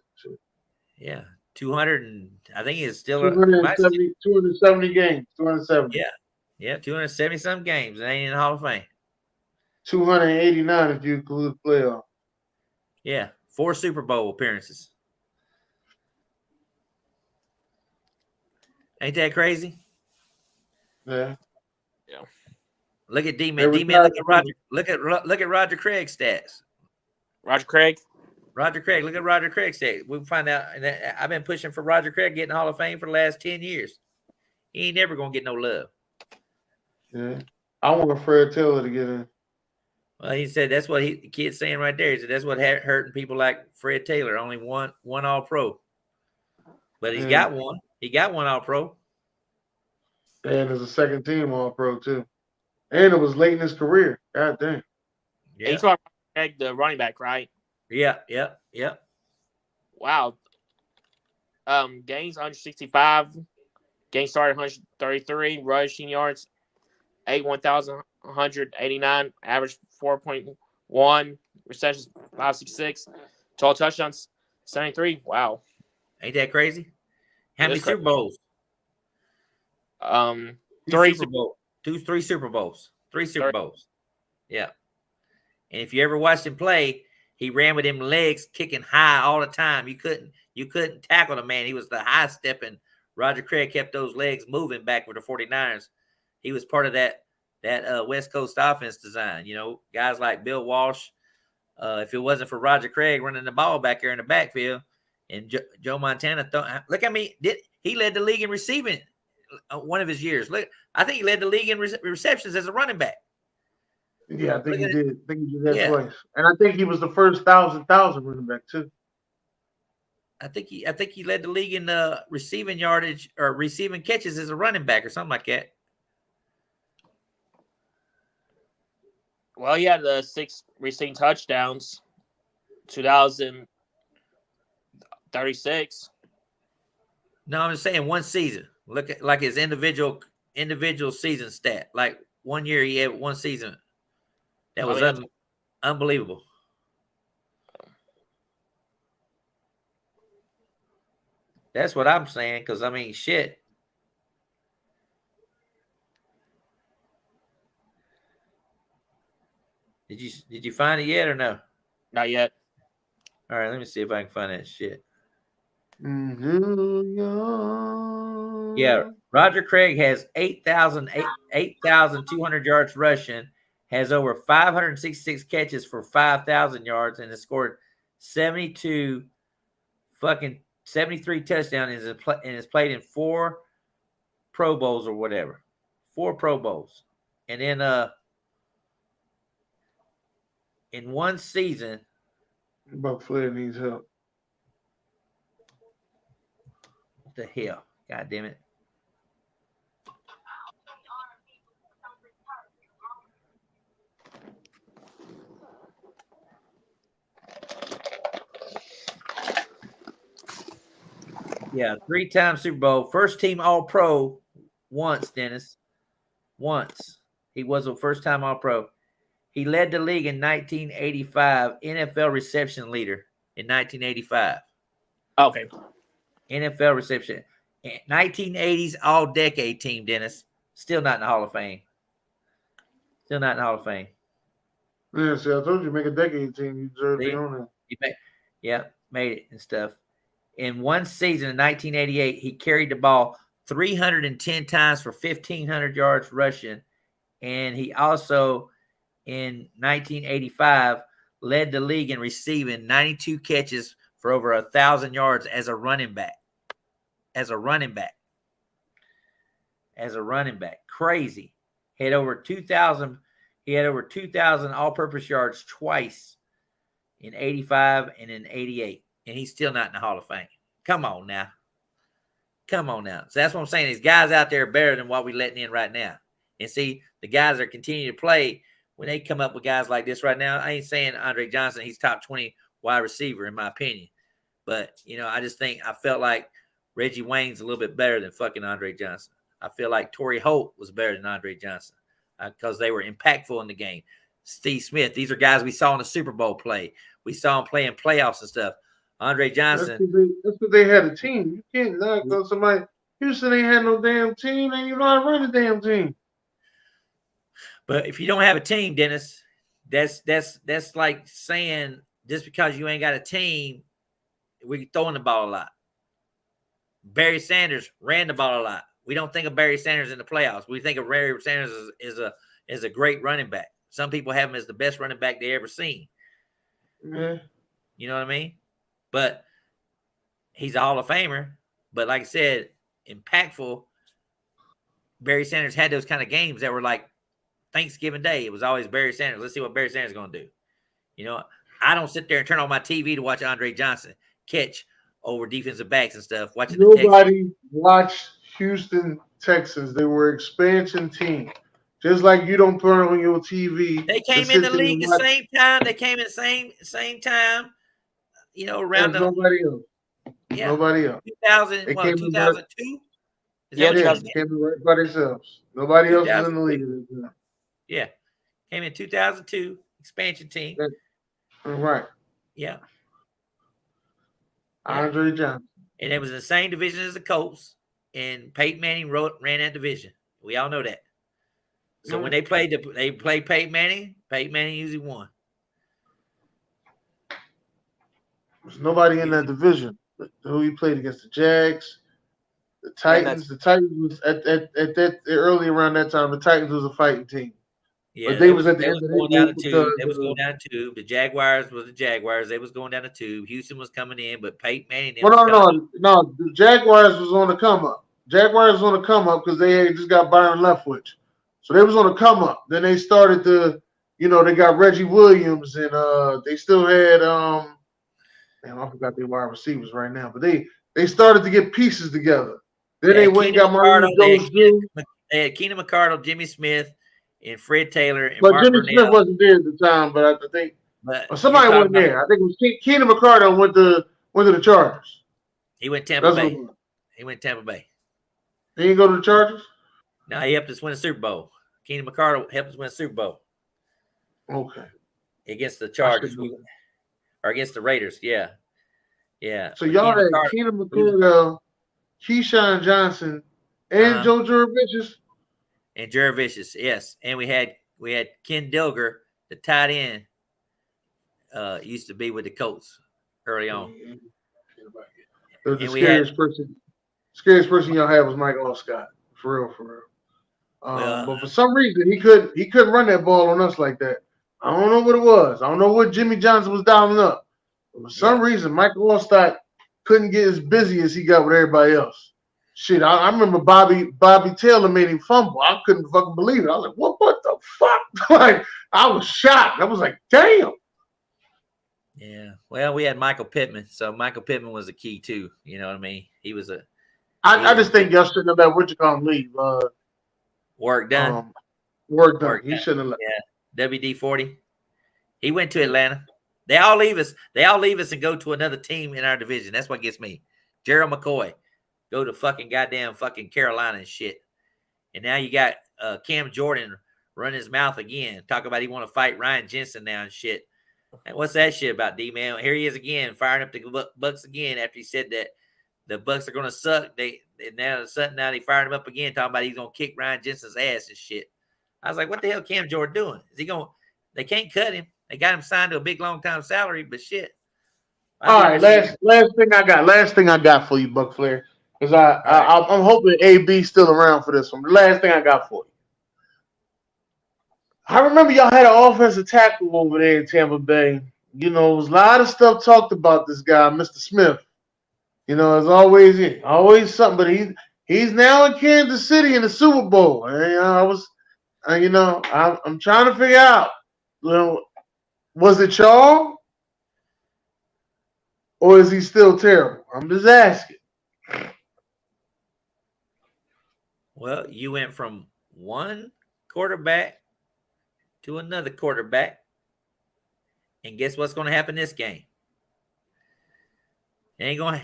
Yeah, 200 and I think it's still 270 games. 270. Yeah, 270 some games. It ain't in the Hall of Fame. 289 if you include playoff. Yeah, 4 Super Bowl appearances. Ain't that crazy? Yeah. Look at D-Man. D-Man, look at Roger. Look at Roger Craig's stats. Roger Craig. Look at Roger Craig's stats. We'll find out. And I've been pushing for Roger Craig getting Hall of Fame for the last 10 years. He ain't never gonna get no love. Yeah. I want Fred Taylor to get in. Well, he said that's what the kid's saying right there. He said that's what hurting people like Fred Taylor. Only one All-Pro. But he's got one. He got one All-Pro. And there's a second team All-Pro too. And it was late in his career. God damn. Yeah. He's talking about the running back, right? Yeah. Wow. Gains 165. Gains started 133. Rushing yards 1,189. Average 4.1. Receptions 566. Total touchdowns 73. Wow. Ain't that crazy? How many Super Bowls? 3 Super Bowls. 3 Super Bowls. 3 Super Bowls. Yeah. And if you ever watched him play, he ran with him legs kicking high all the time. You couldn't tackle the man. He was the high stepping. Roger Craig kept those legs moving back with the 49ers. He was part of that West Coast offense design. You know, guys like Bill Walsh. If it wasn't for Roger Craig running the ball back there in the backfield, and Joe Montana, look at me. He led the league in receiving one of his years. Look, I think he led the league in receptions as a running back. Yeah, I think he did. I think he did that twice. And I think he was the first 1,000 running back too. I think he led the league in receiving yardage or receiving catches as a running back or something like that. Well, he had the 6 receiving touchdowns, 2036. No, I'm just saying one season. Look at like his individual season stat. Like 1 year he had one season. That was unbelievable. That's what I'm saying. Because I mean, shit. Did you find it yet or no? Not yet. All right, let me see if I can find that shit. Yeah, Roger Craig has 8,200 yards rushing, has over 566 catches for 5,000 yards, and has scored 73 touchdowns and has played in 4 Pro Bowls or whatever. 4 Pro Bowls. And then in one season, Buc Flair needs help. What the hell? God damn it. Yeah, 3-time Super Bowl. First team All-Pro once, Dennis. Once. He was a first-time All-Pro. He led the league in 1985, NFL reception leader in 1985. Okay. NFL reception. 1980s All-Decade team, Dennis. Still not in the Hall of Fame. Still not in the Hall of Fame. Yeah, see, I told you, make a decade team. You deserve to be on there. Made it and stuff. In one season in 1988, he carried the ball 310 times for 1,500 yards rushing. And he also, in 1985, led the league in receiving 92 catches for over 1,000 yards as a running back. Crazy. He had over 2,000 all-purpose yards twice in 85 and in 88. And he's still not in the Hall of Fame. Come on now. So that's what I'm saying. These guys out there are better than what we're letting in right now. And see, the guys that continue to play, when they come up with guys like this right now, I ain't saying Andre Johnson, he's top 20 wide receiver, in my opinion. But, I felt like Reggie Wayne's a little bit better than fucking Andre Johnson. I feel like Torrey Holt was better than Andre Johnson because they were impactful in the game. Steve Smith, these are guys we saw in the Super Bowl play. We saw him play in playoffs and stuff. Andre Johnson. That's because they had a team. You can't knock on somebody. Houston ain't had no damn team, and you know how to run a damn team. But if you don't have a team, Dennis, that's like saying just because you ain't got a team, we're throwing the ball a lot. Barry Sanders ran the ball a lot. We don't think of Barry Sanders in the playoffs. We think of Barry Sanders as a great running back. Some people have him as the best running back they ever seen. Mm-hmm. You know what I mean? But he's a Hall of Famer. But like I said, impactful. Barry Sanders had those kind of games that were like Thanksgiving Day. It was always Barry Sanders. Let's see what Barry Sanders is going to do. I don't sit there and turn on my TV to watch Andre Johnson catch over defensive backs and stuff. Nobody watched Houston Texans. They were expansion team. Just like you don't turn on your TV. They came in the league the same time. They came in the same time. Around nobody else. Yeah. Nobody else. 2002? Yeah, they came right by themselves. Nobody else was in the league. Yeah. Came in 2002, expansion team. Right. Yeah. Andre Johnson. And it was in the same division as the Colts. And Peyton Manning ran that division. We all know that. So when they played Peyton Manning usually won. There's nobody in that division. Who he played against? The Jags, the Titans. The Titans was at that early around that time. The Titans was a fighting team. Yeah, but they was at the end of going down to two. They was going down to two. The Jaguars was the Jaguars. They was going down to two. Houston was coming in, but Peyton Manning. No. The Jaguars was on the come up. Jaguars was on the come up because they had just got Byron Leftwich, so they was on the come up. Then they started to, they got Reggie Williams and they still had I forgot their wide receivers right now, but they started to get pieces together. Then they went and got Martin Jones. They had Keenan McCardle, Jimmy Smith, and Fred Taylor. And but Mark Jimmy Burnell. Smith wasn't there at the time, but I think somebody wasn't there. I think it was Keenan McCardle went to the Chargers. He went Tampa Bay. He went Tampa Bay. He didn't go to the Chargers? No, he helped us win a Super Bowl. Keenan McCardle helped us win a Super Bowl. Okay. Against the Chargers. Or against the Raiders, yeah. So y'all had Keenan McCardle, Keyshawn Johnson, and Joe Jurevicius. And Jurevicius, yes. And we had Ken Dilger, the tight end, used to be with the Colts early on. The scariest person y'all had was Mike Allscott. For real. But for some reason he couldn't run that ball on us like that. I don't know what it was. I don't know what Jimmy Johnson was dialing up. But for some reason, Michael Allstott couldn't get as busy as he got with everybody else. Shit, I remember Bobby Taylor made him fumble. I couldn't fucking believe it. I was like, what the fuck? Like, I was shocked. I was like, damn. Yeah. Well, we had Michael Pittman. So Michael Pittman was a key too. You know what I mean? He was a I just think y'all shouldn't have let leave. Work done. Work done. He shouldn't have left. Yeah. WD-40. He went to Atlanta. They all leave us and go to another team in our division. That's what gets me. Gerald McCoy, go to fucking goddamn fucking Carolina and shit. And now you got Cam Jordan running his mouth again, talk about he want to fight Ryan Jensen now and shit. And what's that shit about, D man? Here he is again, firing up the Bucks again after he said that the Bucks are gonna suck. Now they fired him up again, talking about he's gonna kick Ryan Jensen's ass and shit. I was like, what the hell Cam Jordan doing? Is he going? They can't cut him. They got him signed to a big long time salary, but shit. All right, last thing I got for you, Buc Flair, because I'm hoping AB's still around for this one. The last thing I got for you. I remember y'all had an offensive tackle over there in Tampa Bay. You know, there was a lot of stuff talked about this guy, Mr. Smith. You know, as always something, but he's now in Kansas City in the Super Bowl. And I'm trying to figure out, was it y'all? Or is he still terrible? I'm just asking. Well, you went from one quarterback to another quarterback. And guess what's going to happen this game? He ain't going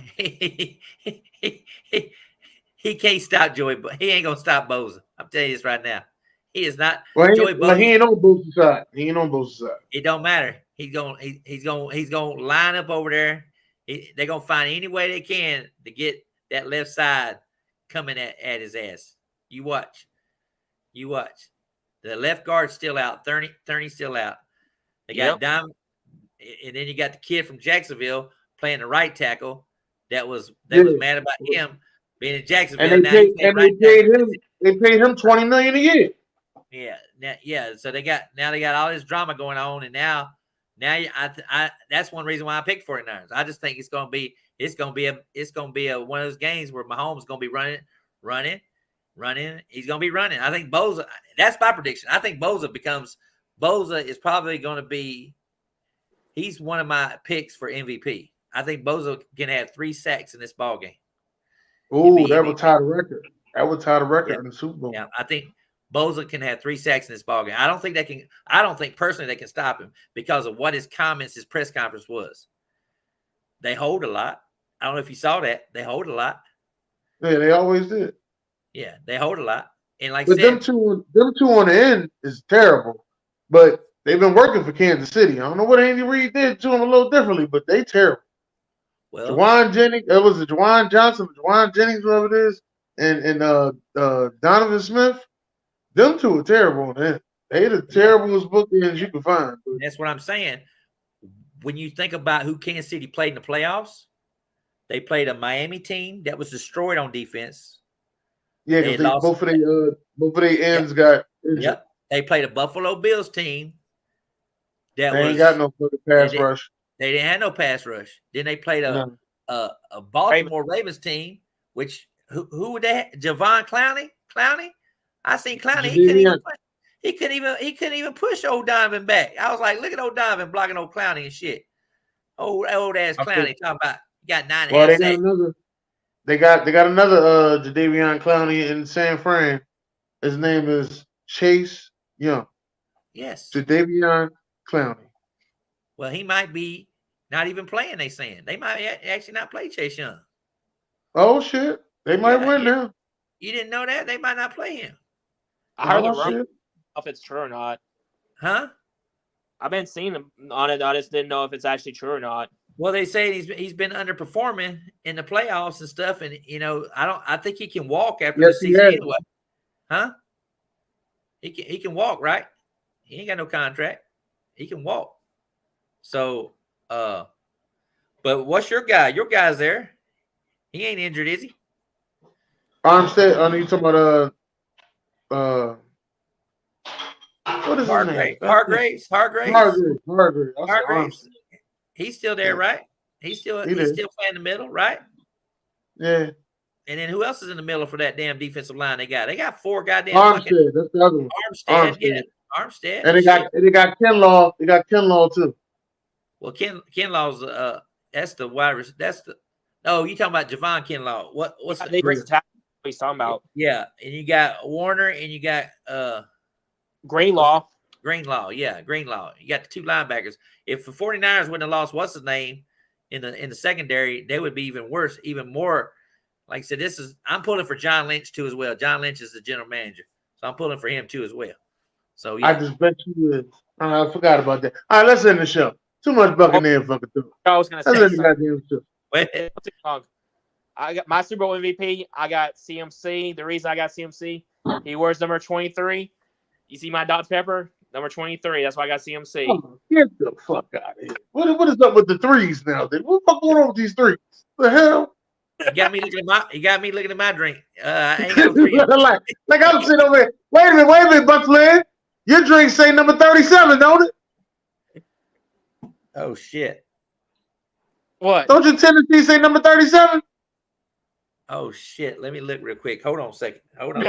he can't stop Joey, but he ain't going to stop Bosa. I'm telling you this right now. He is not. Well, he ain't on Bosa's side. He ain't on Bosa's side. It don't matter. He's going to line up over there. They're going to find any way they can to get that left side coming at his ass. You watch. The left guard's still out. 30's still out. They got Dom, and then you got the kid from Jacksonville playing the right tackle. That was mad about him being in Jacksonville. And they paid him $20 million a year. Yeah. So they got all this drama going on, and now I that's one reason why I picked 49ers. I just think it's gonna be a one of those games where Mahomes is gonna be running. He's gonna be running. I think Bosa. That's my prediction. I think Bosa is probably gonna be. He's one of my picks for MVP. I think Bosa can have 3 sacks in this ball game. Oh, that would tie the record. That would tie the record in the Super Bowl. Yeah, I think Bosa can have 3 sacks in this ball game. I don't think personally they can stop him because of what his press conference was. They hold a lot. I don't know if you saw that. They hold a lot. Yeah, they always did. Yeah, they hold a lot. And like but them two on the end is terrible. But they've been working for Kansas City. I don't know what Andy Reid did to them a little differently, but they terrible. Well, Juwan Jennings, Juwan Johnson, Juwan Jennings, whoever it is, and Donovan Smith. Them two are terrible. Man. They the terriblest bookends you can find. That's what I'm saying. When you think about who Kansas City played in the playoffs, they played a Miami team that was destroyed on defense. Yeah, because both of their ends got injured. Yep. They played a Buffalo Bills team that ain't got no pass rush. They didn't have no pass rush. Then they played a Baltimore Ravens team, which who would they have? Javon Clowney? I seen Clowney. He couldn't even push old Donovan back. I was like, look at old Donovan blocking old Clowney and shit. Old ass Clowney talking about got 9.5 sacks. They got another Jadeveon Clowney in San Fran. His name is Chase Young. Yes. Jadeveon Clowney. Well, he might be not even playing, they saying. They might actually not play Chase Young. Oh, shit. They might win now. You didn't know that? They might not play him. I heard the rumor if it's true or not. Huh? I've been seeing him on it. I just didn't know if it's actually true or not. Well, they say he's been underperforming in the playoffs and stuff, and I think he can walk after the season anyway. Huh? He can walk, right? He ain't got no contract. He can walk. So, but what's your guy? Your guy's there. He ain't injured, is he? Armstead. I know you talking about what is his name? Hargraves. Hargraves. He's still there, right? He's still playing the middle, right? Yeah. And then who else is in the middle for that damn defensive line? They got 4 goddamn. Armstead. That's the other one. Armstead. And they got Kinlaw. They got Kinlaw too. Well, Kinlaw's that's the wide receiver. That's the. Oh, you talking about Javon Kinlaw? What's the what he's talking about? Yeah, and you got Warner and you got Greenlaw. Yeah, Greenlaw. You got the 2 linebackers. If the 49ers wouldn't have lost, what's his name? in the secondary, they would be even worse, even more. Like I said, I'm pulling for John Lynch too as well. John Lynch is the general manager, so I'm pulling for him too as well. So yeah, I just bet you would. I forgot about that. All right, let's end the show. Too much Buccaneer fucking talk. I was gonna Let's say end the goddamn show. I got my Super Bowl MVP. I got CMC. The reason I got CMC, he wears number 23. You see my Dr. Pepper, number 23. That's why I got CMC. Oh, get the fuck out of here. What is up with the threes now? Then what the fuck going on with these threes? The hell? You got me looking at my drink. I ain't got no three. like I'm sitting over here. Wait a minute, Buc Flair. Your drink say number 37, don't it? Oh shit. What? Don't your Tennessee say number 37? Oh shit. Let me look real quick. Hold on a second. Hold on.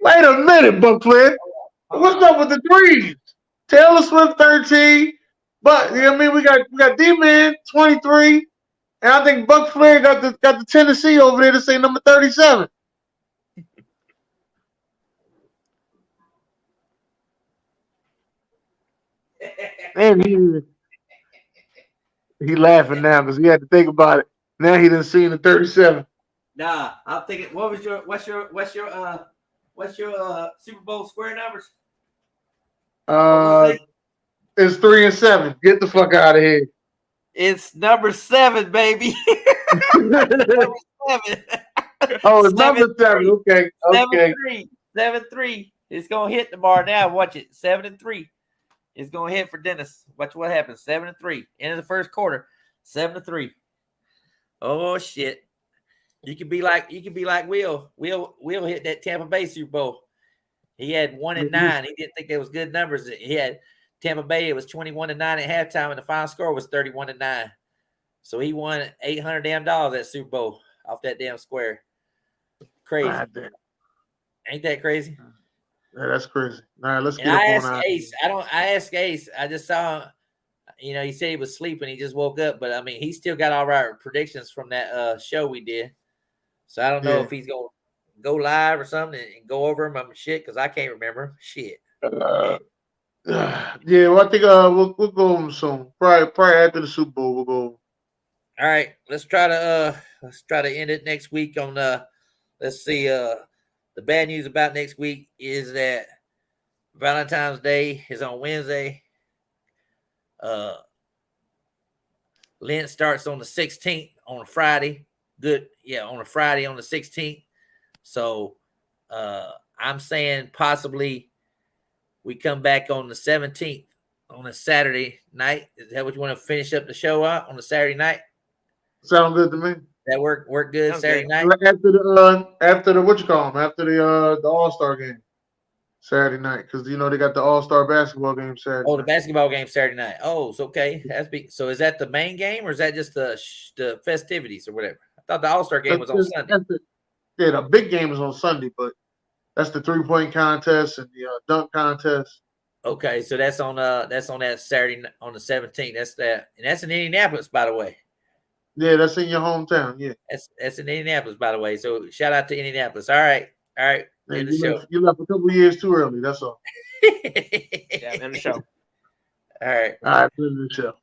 Wait a minute, Buc Flair. What's up with the threes? Taylor Swift 13. But you know what I mean, we got D-Man 23. And I think Buc Flair got the Tennessee over there to say number 37. And he laughing now because he had to think about it. Now he done seen the 37. Nah, I'm thinking. What's your Super Bowl square numbers? It's 3 and 7. Get the fuck out of here. It's number 7, baby. Number 7. Oh, it's number 7. Okay. 7-3. It's gonna hit tomorrow. Now watch it. 7-3. It's gonna hit for Dennis. Watch what happens. 7-3. End of the first quarter. 7-3. Oh shit. You could be like Will. Will hit that Tampa Bay Super Bowl. He had 1-9. He didn't think that was good numbers. He had Tampa Bay. It was 21-9 at halftime, and the final score was 31-9. So he won $800 damn at Super Bowl off that damn square. Crazy. Ain't that crazy? Yeah, that's crazy. All right, let's get I up on asked Ace. I asked Ace. I just saw him. You know, he said he was sleeping. He just woke up, but I mean, he still got all our predictions from that show we did. So I don't know if he's gonna go live or something and go over them shit because I can't remember shit. Yeah, well, I think we'll go over soon. Probably after the Super Bowl we'll go over. All right, let's try to end it next week on let's see the bad news about next week is that Valentine's Day is on Wednesday. Lent starts on the 16th on a Friday. Good, yeah, on a Friday on the 16th. So I'm saying possibly we come back on the 17th on a Saturday night. Is that what you want to finish up the show out on the Saturday night? Sound good to me. That work good Saturday night? After the what you call them? After the All-Star game. Saturday night, because you know they got the All-Star basketball game Saturday. Oh, the basketball game Saturday night. Oh, it's okay. That's big. So is that the main game or is that just the festivities or whatever? I thought the All-Star game was on Sunday. The big game is on Sunday, but that's the 3-point contest and the dunk contest. Okay, so that's on that Saturday on the 17th. That's that, and that's in Indianapolis, by the way. Yeah, that's in your hometown. Yeah, that's in Indianapolis, by the way. So shout out to Indianapolis. All right. Man, you left a couple years too early. That's all. Yeah, end the show. All right. End the show.